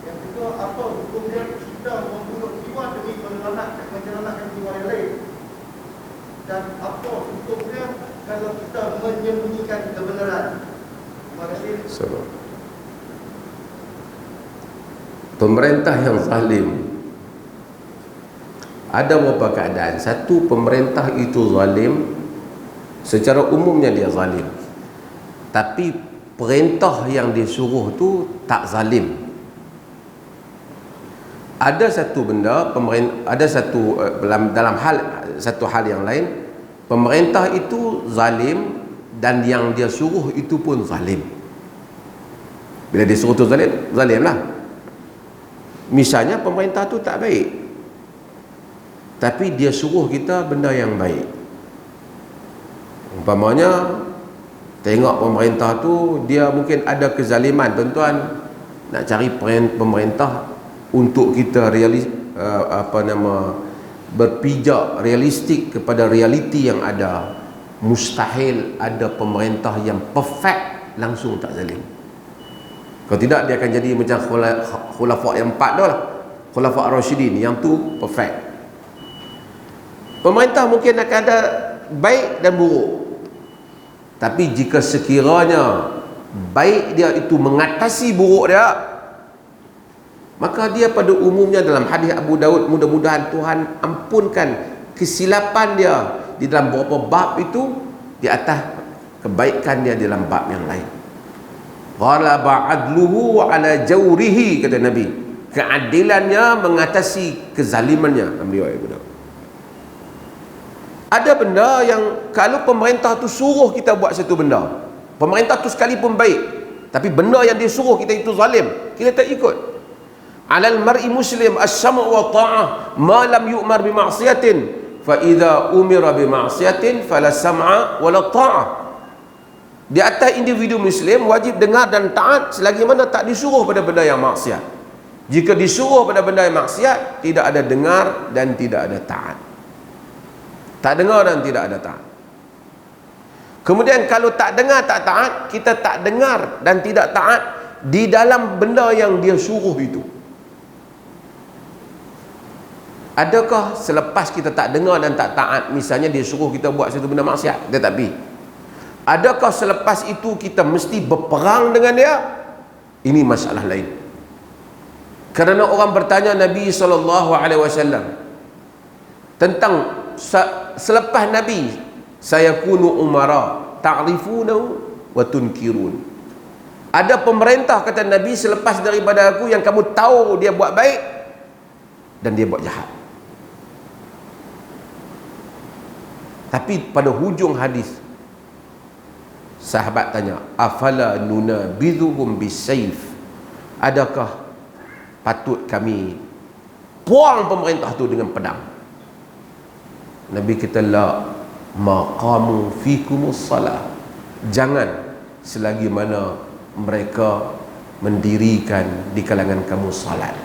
Yang kedua, apa hukumnya kita membunuh jiwa demi menyelamatkan jiwa yang lain? Dan apa hukumnya kalau kita menyembunyikan kebenaran? Terima kasih. Pemerintah yang zalim ada beberapa keadaan. Satu, pemerintah itu zalim, secara umumnya dia zalim, tapi perintah yang disuruh tu tak zalim. Ada satu benda ada satu dalam satu hal yang lain, pemerintah itu zalim dan yang dia suruh itu pun zalim. Bila dia suruh tu zalim lah. Misalnya pemerintah tu tak baik, tapi dia suruh kita benda yang baik. Umpamanya tengok pemerintah tu dia mungkin ada kezaliman, tuan-tuan nak cari pemerintah untuk kita berpijak realistik kepada realiti yang ada. Mustahil ada pemerintah yang perfect langsung tak zalim. Kalau tidak dia akan jadi macam khulafa yang 4 dah lah, khulafa ar-rasyidin, yang tu perfect. Pemerintah mungkin akan ada baik dan buruk, tapi jika sekiranya baik dia itu mengatasi buruk dia, maka dia pada umumnya dalam hadis Abu Daud, mudah-mudahan Tuhan ampunkan kesilapan dia di dalam beberapa bab itu di atas kebaikan dia dalam bab yang lain. Ghalaba adluhu ala jawrihi, kata Nabi, keadilannya mengatasi kezalimannya. Ambil Abu Daud. Ada benda yang kalau pemerintah tu suruh kita buat satu benda, pemerintah tu sekalipun baik, tapi benda yang dia suruh kita itu zalim, kita tak ikut. Alal mar'i muslim as-sam'u wa ta'ah ma lam yu'mar bi ma'siyatin fa idza umira bi ma'siyatin fala sam'a wa la ta'ah. Di atas individu Muslim wajib dengar dan taat selagi mana tak disuruh pada benda yang maksiat. Jika disuruh pada benda yang maksiat, tidak ada dengar dan tidak ada taat. Tak dengar dan tidak ada taat. Kemudian kalau tak dengar tak taat, kita tak dengar dan tidak taat di dalam benda yang dia suruh itu. Adakah selepas kita tak dengar dan tak taat, misalnya dia suruh kita buat satu benda maksiat, dia tak pergi? Adakah selepas itu kita mesti berperang dengan dia? Ini masalah lain. Kerana orang bertanya Nabi SAW tentang selepas Nabi, saya kunu umara ta'rifunahu wa tunkirun. Ada pemerintah, kata Nabi, selepas daripada aku yang kamu tahu dia buat baik dan dia buat jahat. Tapi pada hujung hadis, sahabat tanya, afala nunabidhuhum bisayf, adakah patut kami puang pemerintah tu dengan pedang? Nabi kata, la maqamu fikumus salah, jangan selagi mana mereka mendirikan di kalangan kamu salat.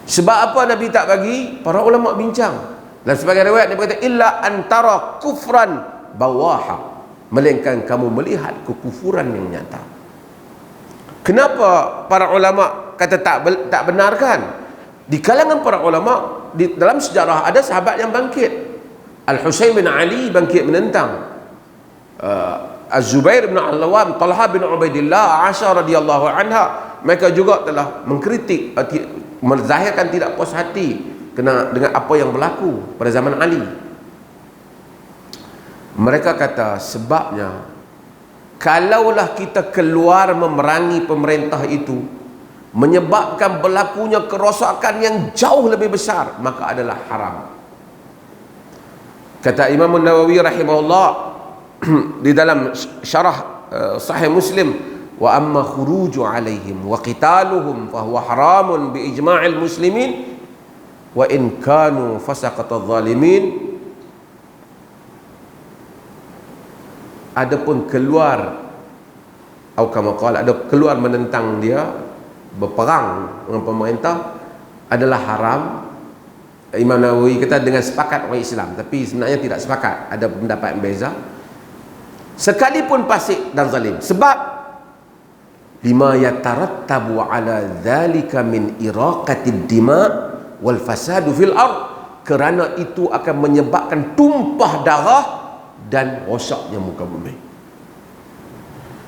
Sebab apa Nabi tak bagi? Para ulama bincang. Dan sebagai riwayat Nabi kata, illa antara kufran bawaha, melainkan kamu melihat kekufuran yang nyata. Kenapa para ulama kata tak benarkan? Di kalangan para ulama, dalam sejarah ada sahabat yang bangkit. Al-Husain bin Ali bangkit menentang. Az-Zubair bin Al-Awwam, Talha bin Ubaidillah, Aisyah radhiyallahu anha, mereka juga telah mengkritik, menzahirkan tidak puas hati dengan apa yang berlaku pada zaman Ali. Mereka kata sebabnya, kalaulah kita keluar memerangi pemerintah itu menyebabkan berlakunya kerosakan yang jauh lebih besar, maka adalah haram. Kata Imam Nawawi rahimahullah di dalam syarah Sahih Muslim, wa amma khuruju alaihim wa qitaluhum fa huwa haramun bi ijma'il muslimin wa in kanu fasaqatadh zalimin. Adapun keluar, atau kama qala, ada keluar menentang dia, berperang dengan pemerintah adalah haram. Imam Nawawi kata dengan sepakat orang Islam, tapi sebenarnya tidak sepakat, ada pendapat yang beza. Sekalipun fasik dan zalim, sebab lima yatarattabu ala dhalika min iraqatid dima wal fasadu fil ard, kerana itu akan menyebabkan tumpah darah dan rosaknya muka bumi.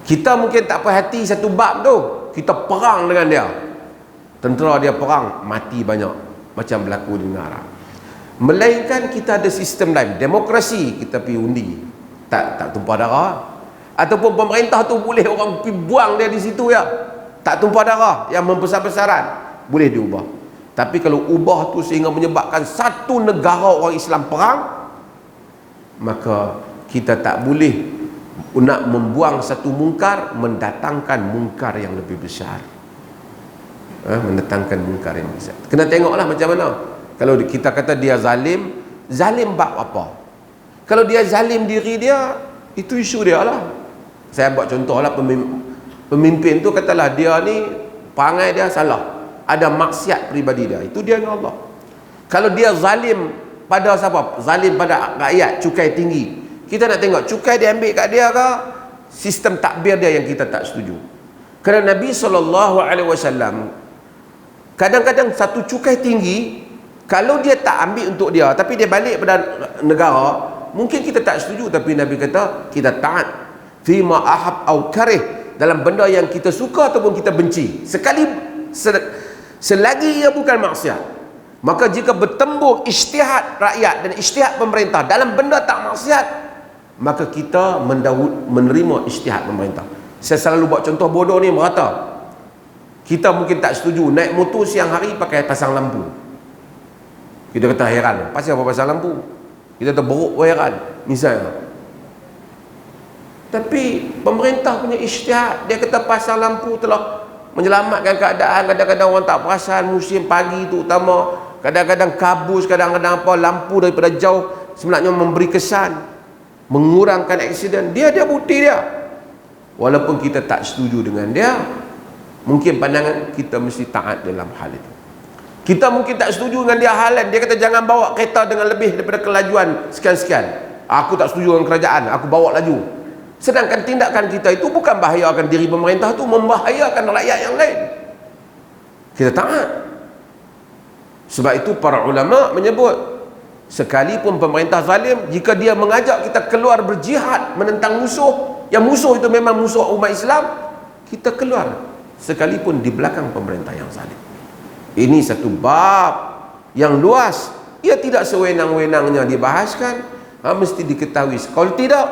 Kita mungkin tak puas hati satu bab tu, kita perang dengan dia, tentera dia perang, mati banyak, macam berlaku di negara. Melainkan kita ada sistem lain, demokrasi, kita pergi undi, tak tumpah darah. Ataupun pemerintah tu boleh orang pergi buang dia di situ ya, tak tumpah darah, yang membesar-besaran, boleh diubah. Tapi kalau ubah tu sehingga menyebabkan satu negara orang Islam perang, maka kita tak boleh nak membuang satu mungkar, mendatangkan mungkar yang lebih besar. Mendatangkan mungkar yang besar. Kena tengoklah macam mana. Kalau kita kata dia zalim, zalim bab apa? Kalau dia zalim diri dia, itu isu dia lah. Saya buat contoh lah, pemimpin tu katalah dia ni perangai dia salah, ada maksiat peribadi dia, itu dia dengan Allah. Kalau dia zalim pada siapa? Zalim pada rakyat, cukai tinggi, kita nak tengok cukai dia ambil kat dia ke sistem takbir dia yang kita tak setuju. Kerana Nabi SAW kadang-kadang satu cukai tinggi, kalau dia tak ambil untuk dia tapi dia balik pada negara, mungkin kita tak setuju, tapi Nabi kata kita taat fima ahab au karih, dalam benda yang kita suka ataupun kita benci, selagi ia bukan maksiat. Maka jika bertembung ijtihad rakyat dan ijtihad pemerintah dalam benda tak maksiat, maka kita menerima ijtihad pemerintah. Saya selalu buat contoh bodoh ni merata. Kita mungkin tak setuju naik motor siang hari pakai pasang lampu. Kita kata heran, pasal apa pasang lampu? Kita terberuk heran misalnya. Tapi pemerintah punya ijtihad, dia kata pasang lampu telah menyelamatkan keadaan. Kadang-kadang orang tak perasan, musim pagi tu utama, kadang-kadang kabus, kadang-kadang apa, lampu daripada jauh sebenarnya memberi kesan, mengurangkan aksiden. Dia bukti dia. walaupun kita tak setuju dengan dia, mungkin pandangan kita mesti taat dalam hal itu. Kita mungkin tak setuju dengan dia halan, dia kata jangan bawa kereta dengan lebih daripada kelajuan sekian-sekian. Aku tak setuju dengan kerajaan, aku bawa laju. Sedangkan tindakan kita itu bukan bahayakan diri pemerintah, itu membahayakan rakyat yang lain. Kita taat. Sebab itu para ulama menyebut, sekalipun pemerintah zalim, jika dia mengajak kita keluar berjihad menentang musuh, yang musuh itu memang musuh umat Islam, kita keluar sekalipun di belakang pemerintah yang zalim. Ini satu bab yang luas, ia tidak sewenang-wenangnya dibahaskan, mesti diketahui. Kalau tidak,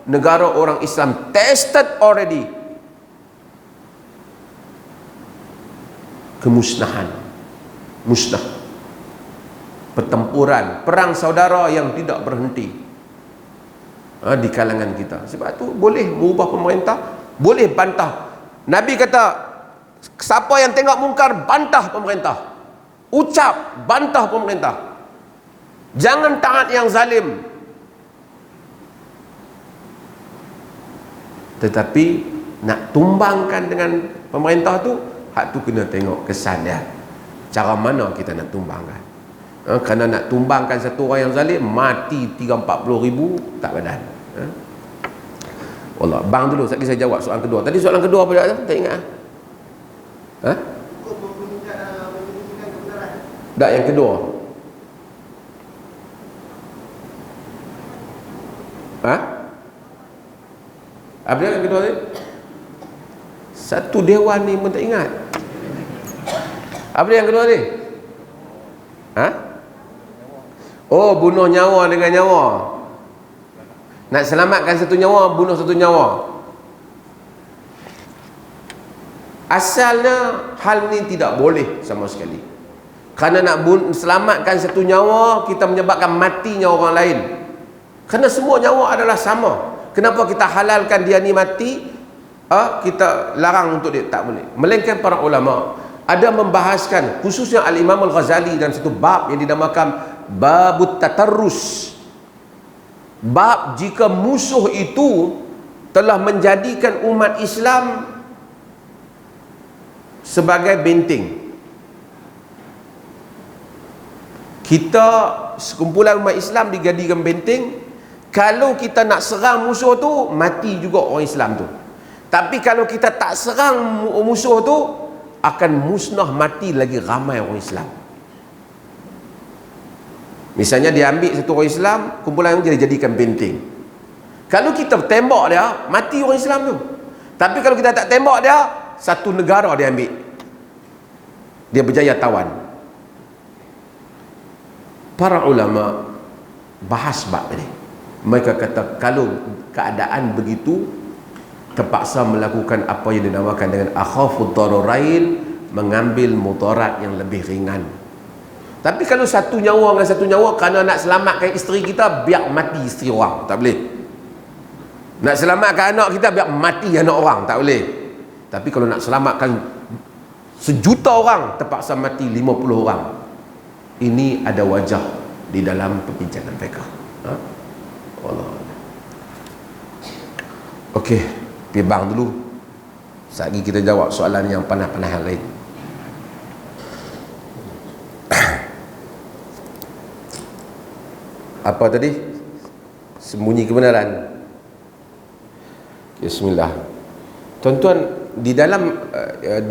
negara orang Islam tested already, kemusnahan, musnah, pertempuran, perang saudara yang tidak berhenti di kalangan kita. Sebab itu boleh mengubah pemerintah, boleh bantah. Nabi kata, siapa yang tengok mungkar, bantah pemerintah, ucap bantah pemerintah, jangan taat yang zalim. Tetapi nak tumbangkan dengan pemerintah tu, hak tu kena tengok kesan dia, cara mana kita nak tumbangkan. Kerana nak tumbangkan satu orang yang zalim, mati 30-40 ribu tak badan. Wallah, bang dulu sekali saya jawab soalan kedua. Tadi soalan kedua apa dia? Tak ingat. Tak, yang kedua. Apa dia yang kedua tadi? Satu dewan ni pun tak ingat. Apa dia yang kedua tadi? Oh, bunuh nyawa dengan nyawa. Nak selamatkan satu nyawa, bunuh satu nyawa. Asalnya hal ni tidak boleh sama sekali. Kerana nak selamatkan satu nyawa, kita menyebabkan matinya orang lain. Kerana semua nyawa adalah sama. Kenapa kita halalkan dia ni mati, kita larang untuk dia? Tak boleh. Melainkan para ulama ada membahaskan, khususnya Al-Imam Al-Ghazali dalam satu bab yang dinamakan Babut Tatarrus. Bab jika musuh itu telah menjadikan umat Islam sebagai benteng. Kita sekumpulan umat Islam dijadikan benteng. Kalau kita nak serang musuh tu, mati juga orang Islam tu. Tapi kalau kita tak serang musuh tu, akan musnah, mati lagi ramai orang Islam. Misalnya dia ambil satu orang Islam, kumpulan itu jadikan benteng. Kalau kita tembak dia, mati orang Islam tu. Tapi kalau kita tak tembak dia, satu negara dia ambil, dia berjaya tawan. Para ulama bahas bab ini. Mereka kata kalau keadaan begitu, terpaksa melakukan apa yang dinamakan dengan akhafud dararain, mengambil mudarat yang lebih ringan. Tapi kalau satu nyawa dengan satu nyawa, kerana nak selamatkan isteri kita, biar mati isteri orang, tak boleh. Nak selamatkan anak kita, biar mati anak orang, tak boleh. Tapi kalau nak selamatkan sejuta orang, terpaksa mati 50 orang. Ini ada wajah di dalam perbincangan mereka. Allah. Okey, pergi bang dulu. Sekejap lagi kita jawab soalan yang panas-panas yang lain. Apa tadi? Sembunyi kebenaran. Bismillah. Tuan-tuan, di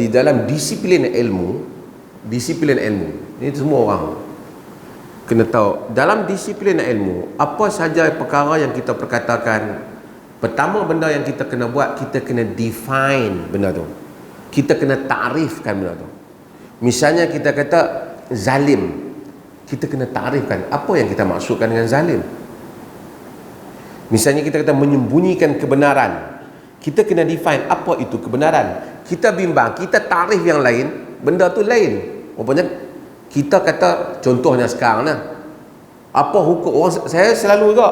dalam disiplin ilmu, ini semua orang kena tahu. Dalam disiplin ilmu, apa saja perkara yang kita perkatakan, pertama benda yang kita kena buat, kita kena define benda tu. Kita kena ta'rifkan benda tu. Misalnya kita kata zalim, kita kena ta'rifkan apa yang kita maksudkan dengan zalim. Misalnya kita kata menyembunyikan kebenaran, kita kena define apa itu kebenaran. Kita bimbang, kita ta'rif yang lain, benda tu lain. Rupanya kita kata, contohnya sekarang lah, apa hukum orang, saya selalu juga,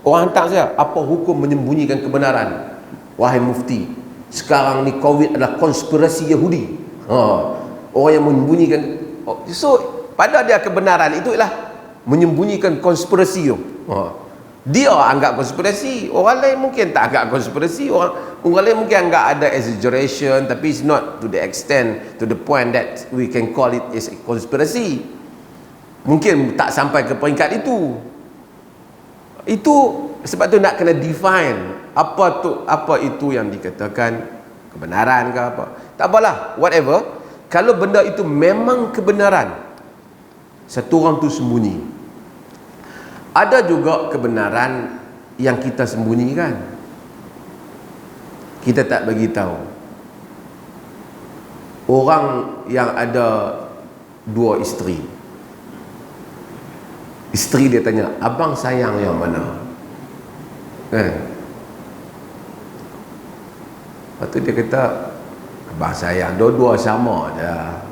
orang hantar saya, apa hukum menyembunyikan kebenaran? Wahai mufti, sekarang ni COVID adalah konspirasi Yahudi. Orang yang menyembunyikan, so pada dia kebenaran itu ialah menyembunyikan konspirasi tu. Dia anggap konspirasi, orang lain mungkin tak anggap konspirasi, orang lain mungkin anggap ada exaggeration, tapi it's not to the extent, to the point that we can call it as konspirasi. Mungkin tak sampai ke peringkat itu. Itu sebab tu nak kena define apa itu yang dikatakan kebenaran ke apa. Tak apalah, whatever. Kalau benda itu memang kebenaran, satu orang tu sembunyi. Ada juga kebenaran yang kita sembunyikan, kita tak bagi tahu. Orang yang ada 2 isteri, isteri dia tanya, abang sayang yang mana? Lepas tu dia kata, abang sayang dua-dua sama dah.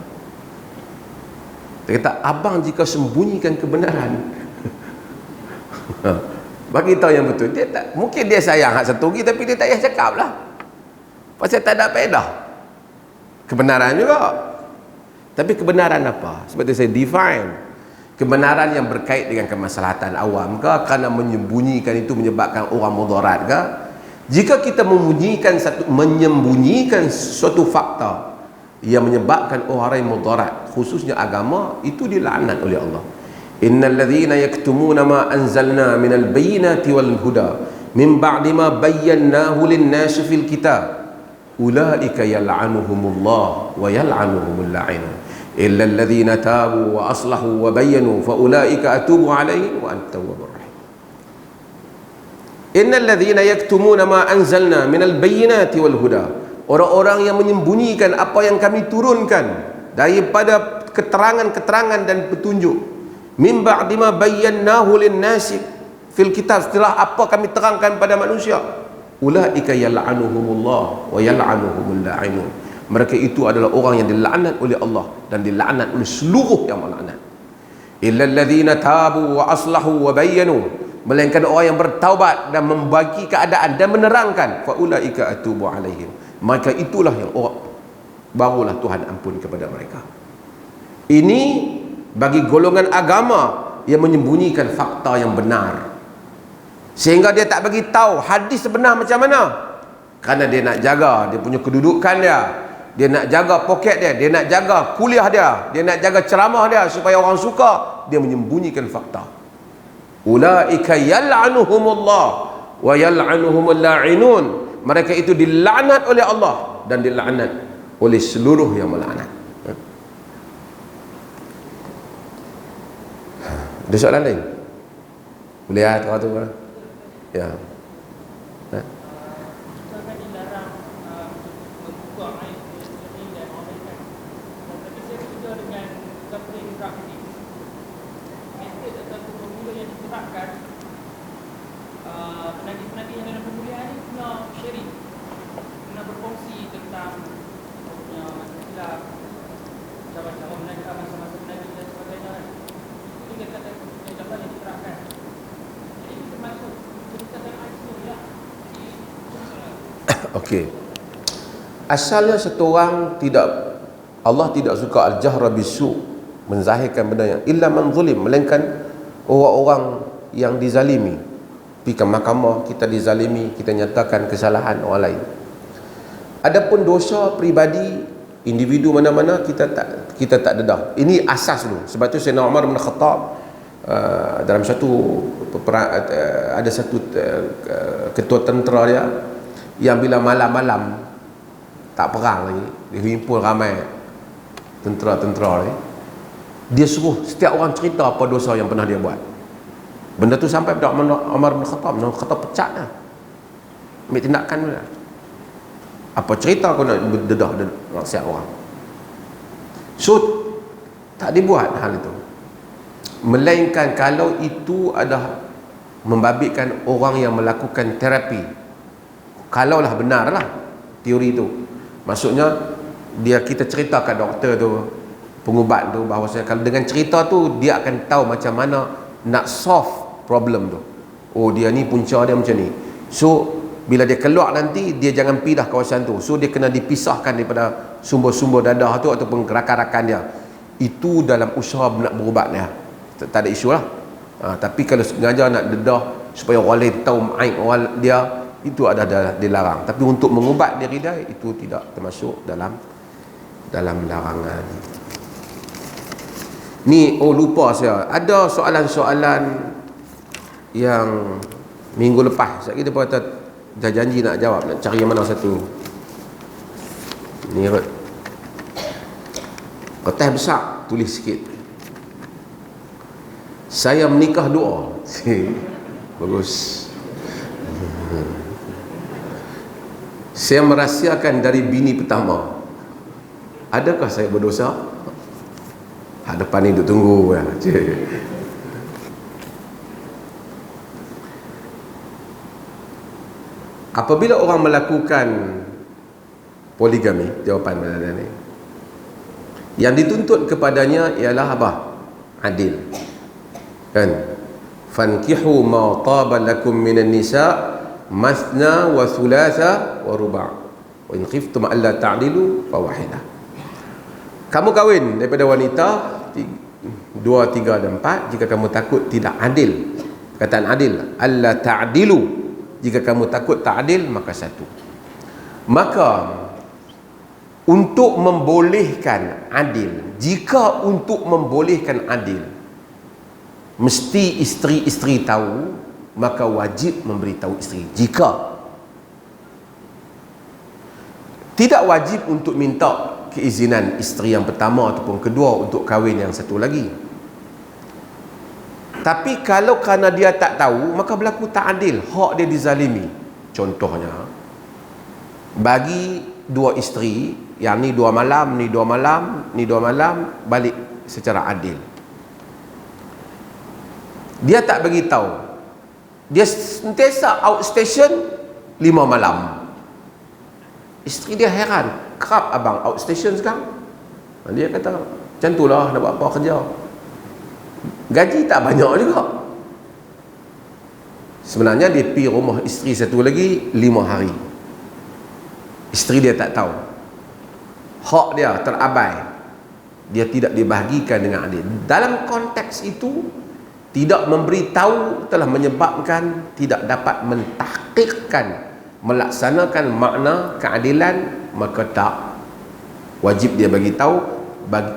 Dia kata, abang jika sembunyikan kebenaran, bagi tahu yang betul, dia tak, mungkin dia sayang hak satu lagi, tapi dia tak payah cakap lah, pasal tak ada faedah. Kebenaran juga, tapi kebenaran apa? Sebab tu saya define kebenaran yang berkait dengan kemaslahatan awam ke, kerana menyembunyikan itu menyebabkan orang mudarat ke. Jika kita menyembunyikan suatu fakta yang menyebabkan orang yang mudarat, khususnya agama, itu dilaknat oleh Allah. Innal ladzina yaktumuna ma anzalna minal bayyinati wal huda min ba'di ma bayyanahu lin-nasi fil kitab ulaika yal'anuhumullah wa yal'anuhumul la'inun illa alladhina tabu wa aslahu wa bayyanu fa ulaika atubu 'alaihim wa anta tawwabur rahim. Innal ladzina yaktumuna ma anzalna minal bayyinati wal huda, orang-orang yang menyembunyikan apa yang kami turunkan daripada keterangan-keterangan dan petunjuk, min ba'di ma bayyanahu lin-nasi fil kitab, setelah apa kami terangkan pada manusia, ulaika yal'anuhumullah wa yal'anuhumul la'inun, mereka itu adalah orang yang dilaknat oleh Allah dan dilaknat oleh seluruh yang melaknat. Illal ladzina tabu wa aslahu wa bayyanu, melainkan orang yang bertaubat dan membagi keadaan dan menerangkan, fa ulaika atubu alaihim, maka itulah yang orang barulah Tuhan ampun kepada mereka. Ini bagi golongan agama yang menyembunyikan fakta yang benar, sehingga dia tak bagi tahu hadis sebenar macam mana, kerana dia nak jaga dia punya kedudukan dia nak jaga poket dia nak jaga kuliah dia nak jaga ceramah dia supaya orang suka, dia menyembunyikan fakta. Ulaika yal'anuhumullah wa yal'anuhumul la'inun, mereka itu dilaknat oleh Allah dan dilaknat oleh seluruh yang melaknat. Ada soalan lain? Boleh tuan tu? Ya. Penagih-penagih yang dalam pemulihan ni kena sharing, kena berkongsi tentang istilah cara-cara menagih, masa-masa menagih dan sebagainya. Itu juga kata yang diterapkan. Jadi kita masuk cerita dan ISO ya. Okey. Asalnya satu orang tidak, Allah tidak suka al-jahra bisu, menzahirkan benda yang illa man zulim, melainkan orang-orang yang dizalimi. Pergi ke mahkamah, kita dizalimi, kita nyatakan kesalahan orang lain. Adapun dosa peribadi individu mana-mana, kita tak dedah. Ini asas dulu. Sebab tu Sayyidina Umar bin Khattab dalam satu ada satu ketua tentera dia yang bila malam-malam tak perang lagi, dia himpun ramai tentera-tentera dia suruh setiap orang cerita apa dosa yang pernah dia buat. Benda tu sampai pada Umar bin Khattab, pecat dah, ambil tindakan dia. Apa cerita kau nak dedah maksiat orang? So tak dibuat hal itu, melainkan kalau itu adalah membabitkan orang yang melakukan terapi. Kalaulah benarlah teori tu, maksudnya kita cerita kat doktor tu, pengubat tu, bahawa kalau dengan cerita tu dia akan tahu macam mana nak solve problem tu. Oh, dia ni punca dia macam ni, so bila dia keluar nanti dia jangan pergi dah kawasan tu, so dia kena dipisahkan daripada sumber-sumber dadah tu ataupun rakan-rakan dia. Itu dalam usaha nak berubat dia tak ada isu lah. Tapi kalau sengaja nak dedah supaya orang lain tahu aib orang dia, itu ada dilarang. Tapi untuk mengubat diri dia, itu tidak termasuk dalam larangan. Ni lupa saya, ada soalan-soalan yang minggu lepas saya kita kata dah janji nak jawab, nak cari yang mana satu. Ni kertas besar tulis sikit, saya menikah doa. Bagus. Saya merahsiakan dari bini pertama. Adakah saya berdosa? Depan ni duk tunggu ya. Apabila orang melakukan poligami, jawapan mana ni, yang dituntut kepadanya ialah apa? Adil. Kan? Fankihu ma taba lakum minan nisa mathna wa thulatha wa ruba'. Wa in khiftum alla ta'dilu fa wahidah. Kamu kahwin daripada wanita 2, 3 dan 4 jika kamu takut tidak adil. Perkataan adil, alla ta'dilu, jika kamu takut tak adil, maka satu. Maka untuk membolehkan adil, jika untuk membolehkan adil mesti isteri-isteri tahu, maka wajib memberitahu isteri. Jika tidak, wajib untuk minta keizinan isteri yang pertama ataupun kedua untuk kahwin yang satu lagi. Tapi kalau kerana dia tak tahu, maka berlaku tak adil, hak dia dizalimi. Contohnya, bagi 2 isteri, yang ni 2 malam, ni 2 malam, ni 2 malam, balik secara adil. Dia tak bagi tahu, dia sentiasa outstation 5 malam. Isteri dia heran, kerap abang outstation sekarang? Dia kata, macam itulah, nak buat apa kerja, gaji tak banyak juga. Sebenarnya dia pergi rumah isteri satu lagi 5 hari. Isteri dia tak tahu, hak dia terabai, dia tidak dibahagikan dengan adil. Dalam konteks itu, tidak memberitahu telah menyebabkan tidak dapat mentahqiqkan, melaksanakan makna keadilan, maka tak wajib dia bagi tahu,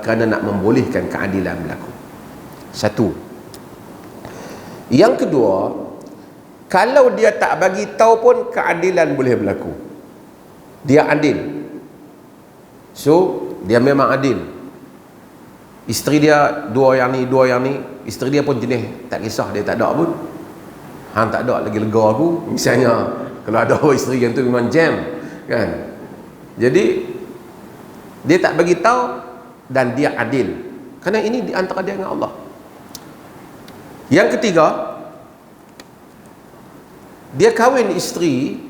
kerana nak membolehkan keadilan berlaku. Satu. Yang kedua, kalau dia tak bagi tahu pun keadilan boleh berlaku. Dia adil, so dia memang adil. Isteri dia 2 yang ni, 2 yang ni, isteri dia pun jenis tak kisah, dia tak ada pun. Hang tak ada lagi lega aku. Misalnya kalau ada isteri yang tu memang jam, kan. Jadi dia tak bagi tahu dan dia adil, kerana ini di antara dia dengan Allah. Yang ketiga, dia kahwin isteri,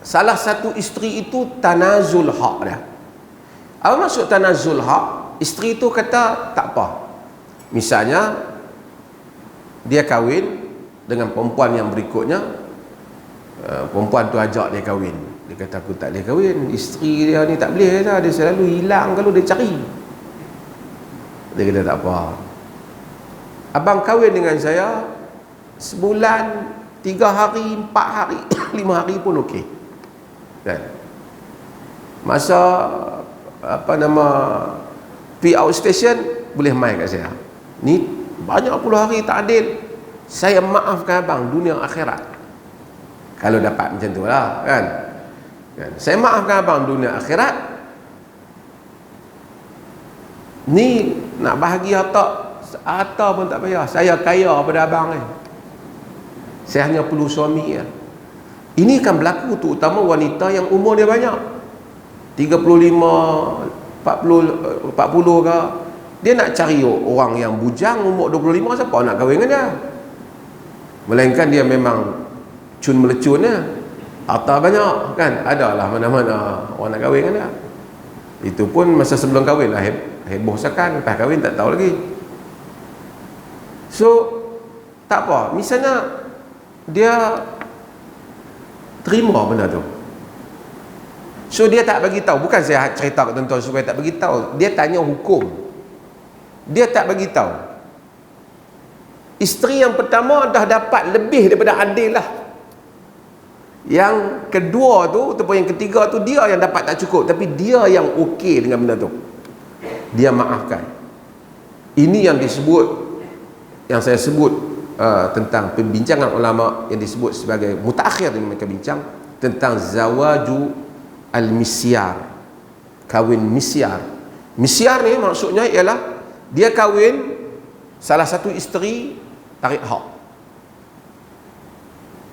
salah satu isteri itu tanazul hak dia. Apa maksud tanazul hak? Isteri itu kata tak apa. Misalnya dia kahwin dengan perempuan yang berikutnya, perempuan tu ajak dia kahwin, dia kata aku tak boleh kahwin, isteri dia ni tak boleh dah, dia selalu hilang kalau dia cari. Dia kata tak apa, abang kahwin dengan saya sebulan, 3 hari, 4 hari, 5 hari pun okey, kan? Masa pergi outstation boleh main kat saya. Ni banyak puluh hari tak adil, saya maafkan abang dunia akhirat. Kalau dapat macam tu lah, kan? Saya maafkan abang dunia akhirat. Ni nak bahagia tak? Harta pun tak payah, saya kaya pada abang ni. Saya hanya perlu suami ya. Ini kan berlaku terutama wanita yang umur dia banyak, 35, 40 ke. Dia nak cari orang yang bujang umur 25, siapa nak kahwin dengan dia? Melainkan dia memang cun melecun ya, harta banyak, kan? Adalah mana-mana orang nak kahwin dengan dia. Itu pun masa sebelum kahwin lah heboh sakan, lepas kahwin tak tahu lagi. So tak apa, misalnya dia terima benda tu, so dia tak bagi tahu. Bukan saya cerita ke tuan-tuan supaya tak bagi tahu, dia tanya hukum, dia tak bagi tahu. Isteri yang pertama dah dapat lebih daripada adil lah. Yang kedua tu ataupun yang ketiga tu dia yang dapat tak cukup, tapi dia yang okey dengan benda tu, dia maafkan. Ini yang disebut, yang saya sebut tentang pembincangan ulama yang disebut sebagai mutaakhir yang mereka bincang tentang zawaju al-misyar, kahwin misyar. Misyar ni maksudnya ialah dia kahwin salah satu isteri tarik hak,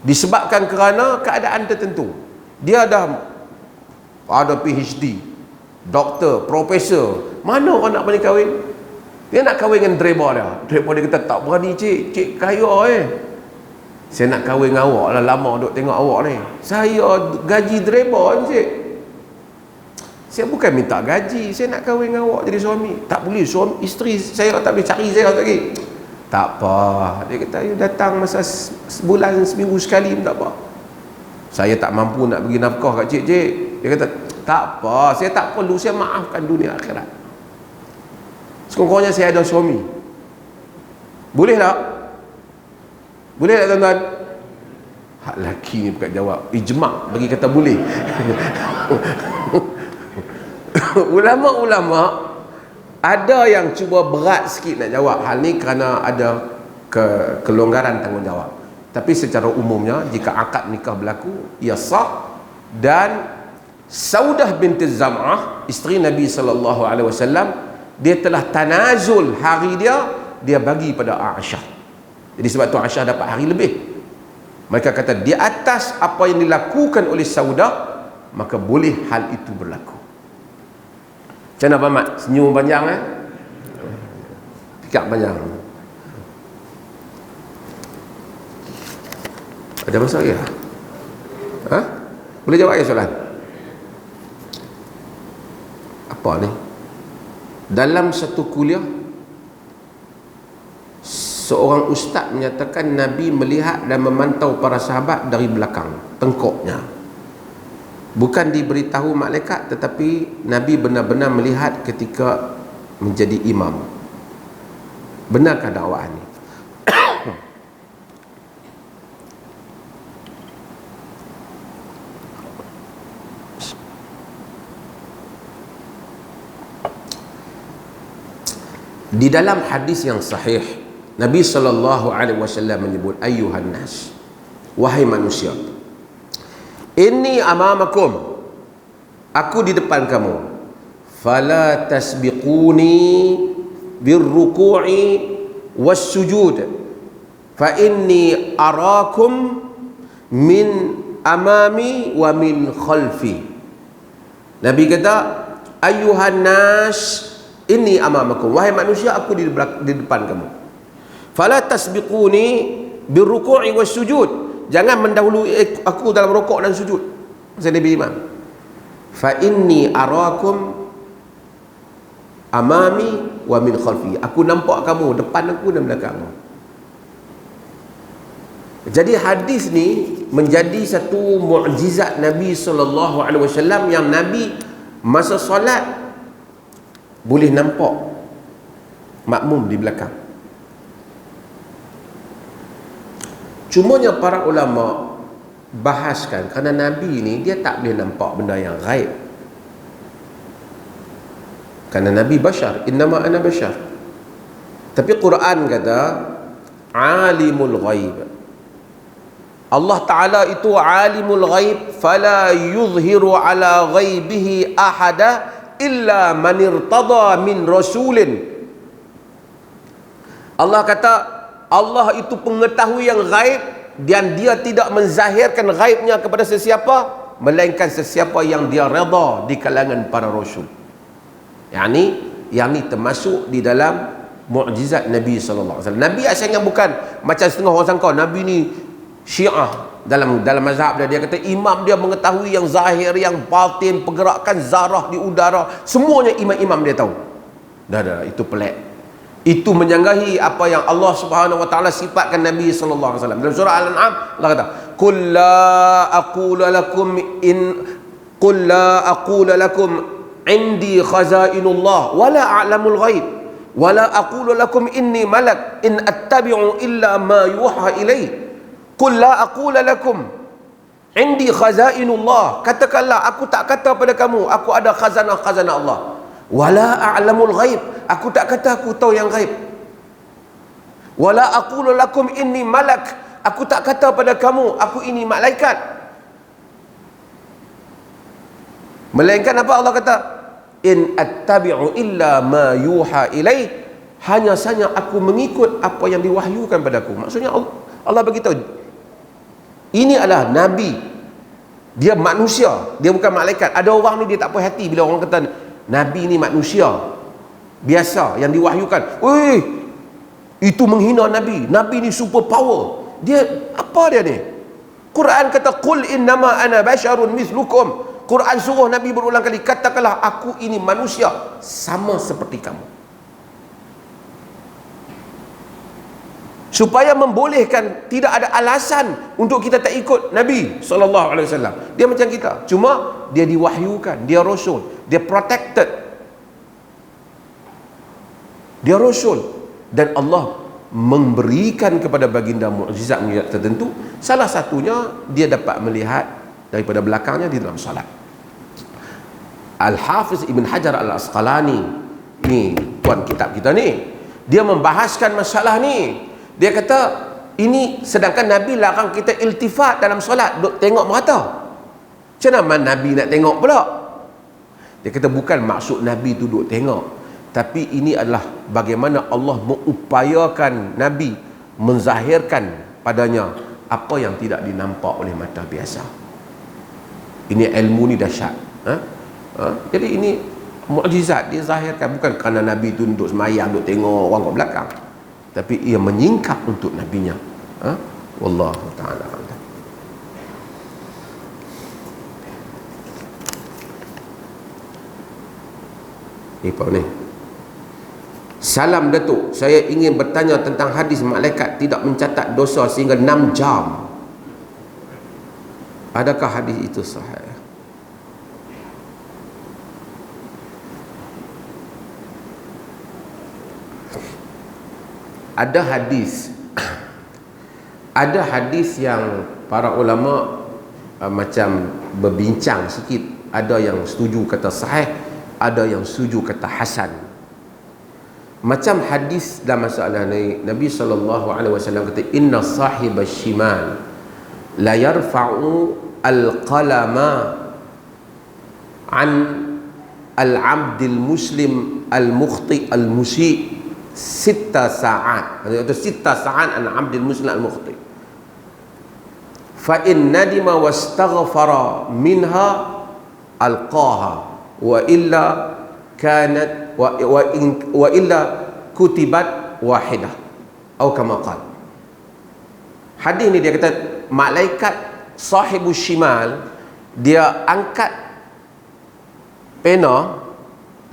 disebabkan kerana keadaan tertentu. Dia dah ada PhD, doktor, profesor, mana orang nak boleh kahwin? Dia nak kahwin dengan driver dia. Driver dia kata, tak berani cik kaya saya nak kahwin dengan awak lah, lama duk tengok awak ni. Saya gaji driver cik. Saya bukan minta gaji, saya nak kahwin dengan awak jadi suami. Tak boleh, suami isteri saya tak boleh cari saya lagi. Tak apa, dia kata, you datang masa sebulan, seminggu sekali pun tak apa. Saya tak mampu nak bagi nafkah kat cik. Dia kata, tak apa, saya tak perlu, saya maafkan dunia akhirat. Sekurang-kurangnya saya ada suami. Boleh tak? Boleh tak tuan-tuan? Hak lelaki ni bukan jawab, ijma' bagi kata boleh. Ulama-ulama ada yang cuba berat sikit nak jawab hal ni kerana ada kelonggaran tanggungjawab. Tapi secara umumnya jika akad nikah berlaku, ia sah. Dan Saudah binti Zam'ah, isteri Nabi SAW, dia telah tanazul hari dia bagi pada Aisyah. Jadi sebab tu Aisyah dapat hari lebih. Mereka kata di atas apa yang dilakukan oleh Saudah, maka boleh hal itu berlaku. Macam mana Pak Mat? Senyum panjang Pikak panjang. Ada masalah ya? Boleh jawab ya soalan? Apa ni? Dalam satu kuliah, seorang ustaz menyatakan Nabi melihat dan memantau para sahabat dari belakang tengkuknya. Bukan diberitahu malaikat, tetapi Nabi benar-benar melihat ketika menjadi imam. Benarkah dakwaan ini? Di dalam hadis yang sahih, Nabi SAW menyebut, ayyuhan nas, wahai manusia, inni amamakum, aku di depan kamu, fala tasbiquni birruku'i wassujud, fa inni arakum min amami wa min khalfi. Nabi kata, ayyuhan nas, inni amamakum, wahai manusia, aku di depan kamu. Fala tasbiquni birruku'i wassujud, jangan mendahului aku dalam rukuk dan sujud. Masa Nabi imam. Fa inni arakum amami wa min khalfi, aku nampak kamu depan aku dan belakang. Jadi hadis ni menjadi satu mukjizat Nabi SAW, yang Nabi masa solat boleh nampak makmum di belakang. Cumanya para ulama bahaskan kerana Nabi ni dia tak boleh nampak benda yang gaib. Kerana Nabi bashar, innama ana bashar. Tapi Quran kata alimul ghaib. Allah Ta'ala itu alimul ghaib, fala yuzhiru ala ghaibihi ahada illa man irtada min rasulin. Allah kata Allah itu pengetahui yang gaib, dan dia tidak menzahirkan gaibnya kepada sesiapa melainkan sesiapa yang dia redha di kalangan para rasul. Yang ni termasuk di dalam mukjizat Nabi SAW. Nabi asalnya bukan macam setengah orang sangka. Nabi ni Syiah dalam mazhab dia kata imam dia mengetahui yang zahir, yang batin, pergerakan zarah di udara, semuanya imam-imam dia tahu. Dah, itu pelik. Itu menyanggahi apa yang Allah Subhanahu wa taala sifatkan Nabi sallallahu alaihi wasallam. Dalam surah Al-An'am Allah kata, "Qul la aqulu lakum indi khazainullah wa la a'lamul ghaib wala aqulu lakum inni malak in attabi'u illa ma yuha ilai. Qul la aqulu lakum indi khazainullah. Katakanlah, aku tak kata pada kamu aku ada khazanah-khazanah Allah. Wala a'lamul ghaib. Aku tak kata aku tahu yang ghaib. Wala aqulu lakum inni malak. Aku tak kata pada kamu aku ini malaikat. Melainkan apa Allah kata? In attabi'u illa ma yuha ilai. Hanya saja aku mengikut apa yang diwahyukan padaku. Maksudnya Allah beritahu, ini adalah Nabi. Dia manusia, dia bukan malaikat. Ada orang ni dia tak puas hati bila orang kata Nabi ni manusia biasa yang diwahyukan. Weh, itu menghina Nabi. Nabi ni super power. Dia apa dia ni? Quran kata qul innama ana basyarun mislukum. Quran suruh Nabi berulang kali, katakanlah aku ini manusia sama seperti kamu. Supaya membolehkan tidak ada alasan untuk kita tak ikut Nabi SAW. Dia macam kita, cuma dia diwahyukan, dia rasul, dia protected, dia rasul, dan Allah memberikan kepada baginda mukjizat-mukjizat tertentu. Salah satunya dia dapat melihat daripada belakangnya di dalam salat. Al-Hafiz Ibn Hajar Al-Asqalani ni tuan kitab kita ni, dia membahaskan masalah ni. Dia kata ini sedangkan Nabi larang kita iltifat dalam solat, duk tengok merata. Macam mana Nabi nak tengok pula? Dia kata bukan maksud Nabi tu duk tengok, tapi ini adalah bagaimana Allah mengupayakan Nabi menzahirkan padanya apa yang tidak dinampak oleh mata biasa. Ini ilmu ni dahsyat. Jadi ini mukjizat dizahirkan bukan kerana Nabi tu duduk semayang, duduk tengok orang kat belakang, tapi ia menyingkap untuk nabinya. Wallahu ta'ala a'lam. Ni apa ni? Salam Datuk, saya ingin bertanya tentang hadis malaikat tidak mencatat dosa sehingga 6 jam. Adakah hadis itu sahih? Ada hadis yang para ulama macam berbincang sikit. Ada yang setuju kata sahih, ada yang setuju kata hasan. Macam hadis dalam masalah ni, Nabi SAW kata inna sahibas shimal la yarfa'u al-qalama an al-abdil muslim al-mukhti al-musi' 6 saat, atau 6 saat an abdil muslim al-mukhti. Fa in nadima wastaghfara minha alqaha wa illa kanat wa illa kutibat wahidah atau kama qala. Hadis ni dia kata malaikat sahibus shimal dia angkat pena,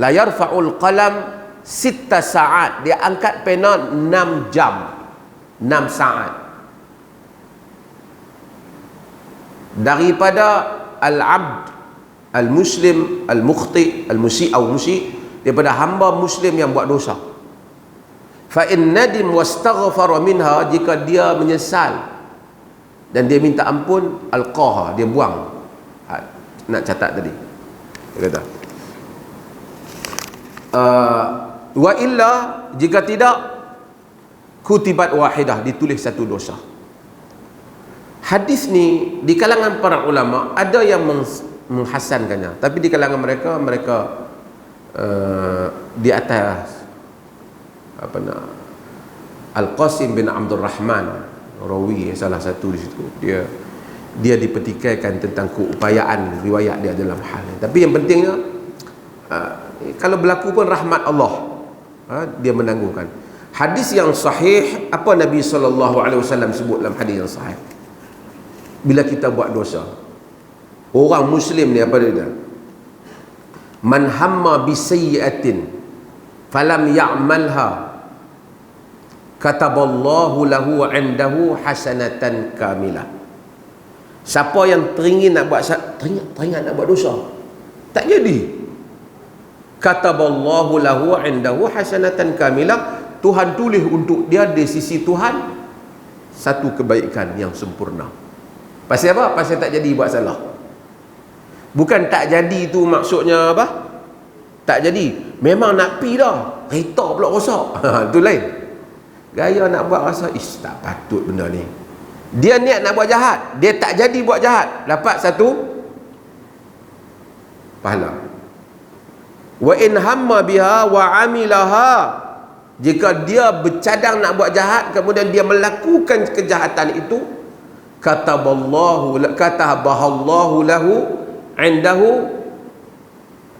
la yarfa'ul qalam 6 saat, dia angkat pena 6 jam, 6 saat. Daripada al-abd al-muslim al-mukhti al-musi' atau musi', daripada hamba muslim yang buat dosa. Fa in nadim wastaghfara minha, jika dia menyesal dan dia minta ampun, alqaha, dia buang. Nak catat tadi dia kata wa illa, jika tidak, kutibat wahidah, ditulis satu dosa. Hadis ni di kalangan para ulama ada yang menghasankannya, tapi di kalangan mereka di atas Al-Qasim bin Abdul Rahman rawi salah satu di situ, dia dipertikaikan tentang keupayaan riwayat dia dalam hal ini. Tapi yang pentingnya kalau berlaku pun rahmat Allah, dia menangguhkan. Hadis yang sahih, apa Nabi SAW sebut dalam hadis yang sahih? Bila kita buat dosa, orang muslim ni apa dia? Man hamma bi sayyi'atin falam ya'malha kataballahu lahu 'indahu hasanatan kamilah. Siapa yang teringat nak buat dosa, tak jadi, Kataballahu lahu indahu hasanatan kamilah. Tuhan tulis untuk dia di sisi Tuhan satu kebaikan yang sempurna. Pasal apa? Pasal tak jadi buat salah. Bukan tak jadi tu maksudnya apa? Tak jadi. Memang nak pi dah. Kereta pula rosak. Tu lain. Gaya nak buat rasa, tak patut benda ni. Dia niat nak buat jahat. Dia tak jadi buat jahat. Dapat satu pahala. Wa in hamma biha wa amilaha. Jika dia bercadang nak buat jahat, kemudian dia melakukan kejahatan itu, kataballahu lahu indahu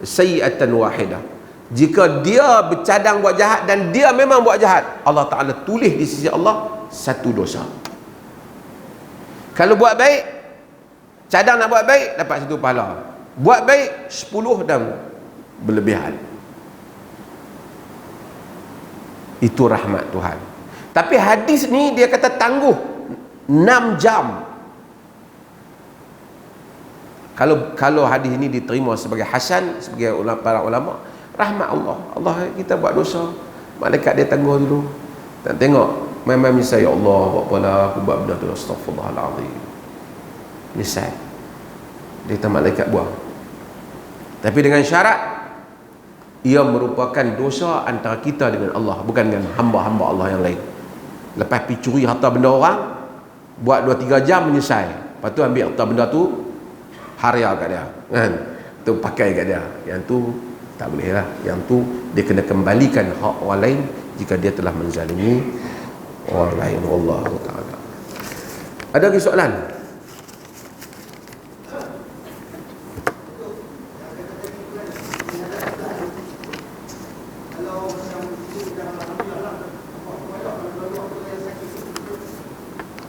sayi'atan wahidah. Jika dia bercadang buat jahat dan dia memang buat jahat, Allah Ta'ala tulis di sisi Allah satu dosa. Kalau buat baik, cadang nak buat baik, dapat satu pahala. Buat baik 10 dan berlebihan. Itu rahmat Tuhan. Tapi hadis ni dia kata tangguh 6 jam. Kalau hadis ini diterima sebagai hasan, sebagai para ulama, rahmat Allah. Allah, kita buat dosa, malaikat dia tangguh dulu. Tak tengok main-main misal, ya Allah, buat apalah aku buat benda tu, astaghfirullahalazim. Misal dia kata malaikat buang. Tapi dengan syarat ia merupakan dosa antara kita dengan Allah, bukan dengan hamba-hamba Allah yang lain. Lepas pergi curi harta benda orang, buat 2-3 jam menyesal, lepas tu ambil harta benda tu haria kat dia, kan? Tu pakai kat dia. Yang tu tak boleh lah. Yang tu dia kena kembalikan hak orang lain jika dia telah menzalimi orang lain. Wallahu ta'ala. Ada lagi soalan?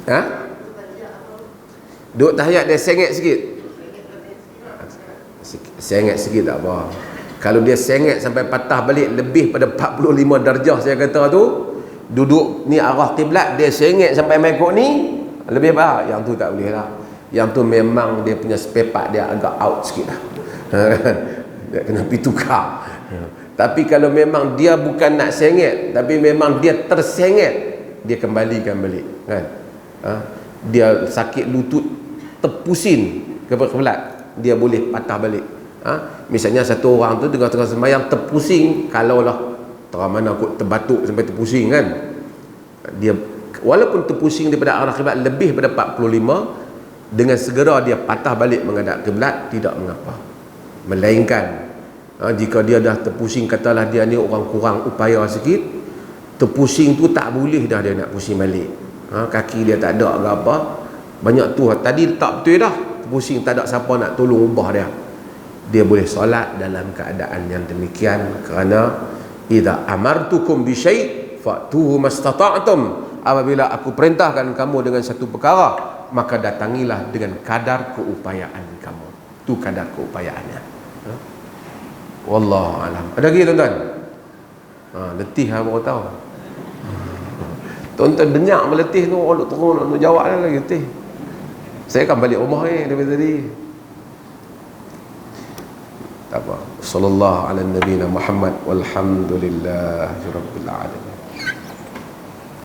Ha? Duduk tahiyat dia sengit sikit. Sengit sikit tak apa. Kalau dia sengit sampai patah balik lebih pada 45 darjah saya kata tu, duduk ni arah kiblat, dia sengit sampai mekok ni, lebih baik. Yang tu tak boleh lah. Yang tu memang dia punya spepak dia agak out sikit lah. Dia kena pergi tukar. Tapi kalau memang dia bukan nak sengit, tapi memang dia tersengit, dia kembalikan balik, kan? Dia sakit lutut, terpusing ke kiblat, dia boleh patah balik. Misalnya satu orang tu tengah-tengah sembahyang terpusing, kalaulah terang mana kot terbatuk sampai terpusing, kan, dia walaupun terpusing daripada arah kiblat lebih daripada 45, dengan segera dia patah balik menghadap kiblat, tidak mengapa. Melainkan jika dia dah terpusing, katalah dia ni orang kurang upaya sikit, terpusing tu tak boleh dah dia nak pusing balik. Kaki dia tak ada ke apa, banyak tu tadi tak betul dah, pusing tak ada siapa nak tolong ubah dia. Dia boleh solat dalam keadaan yang demikian, kerana idza amartukum bi syai' fa'tuhu mastata'tum. Apabila aku perintahkan kamu dengan satu perkara, maka datangilah dengan kadar keupayaan kamu. Tu kadar keupayaannya. Wallahu alam. Ada lagi tuan-tuan? Letih lah baru tahu. Tuan-tuan denyak meletih tu, orang terus nak jawab lagi letih. Saya akan balik rumah ni daripada tadi. Tak apa. Sallallahu ala nabiyina Muhammad walhamdulillahirabbil alamin.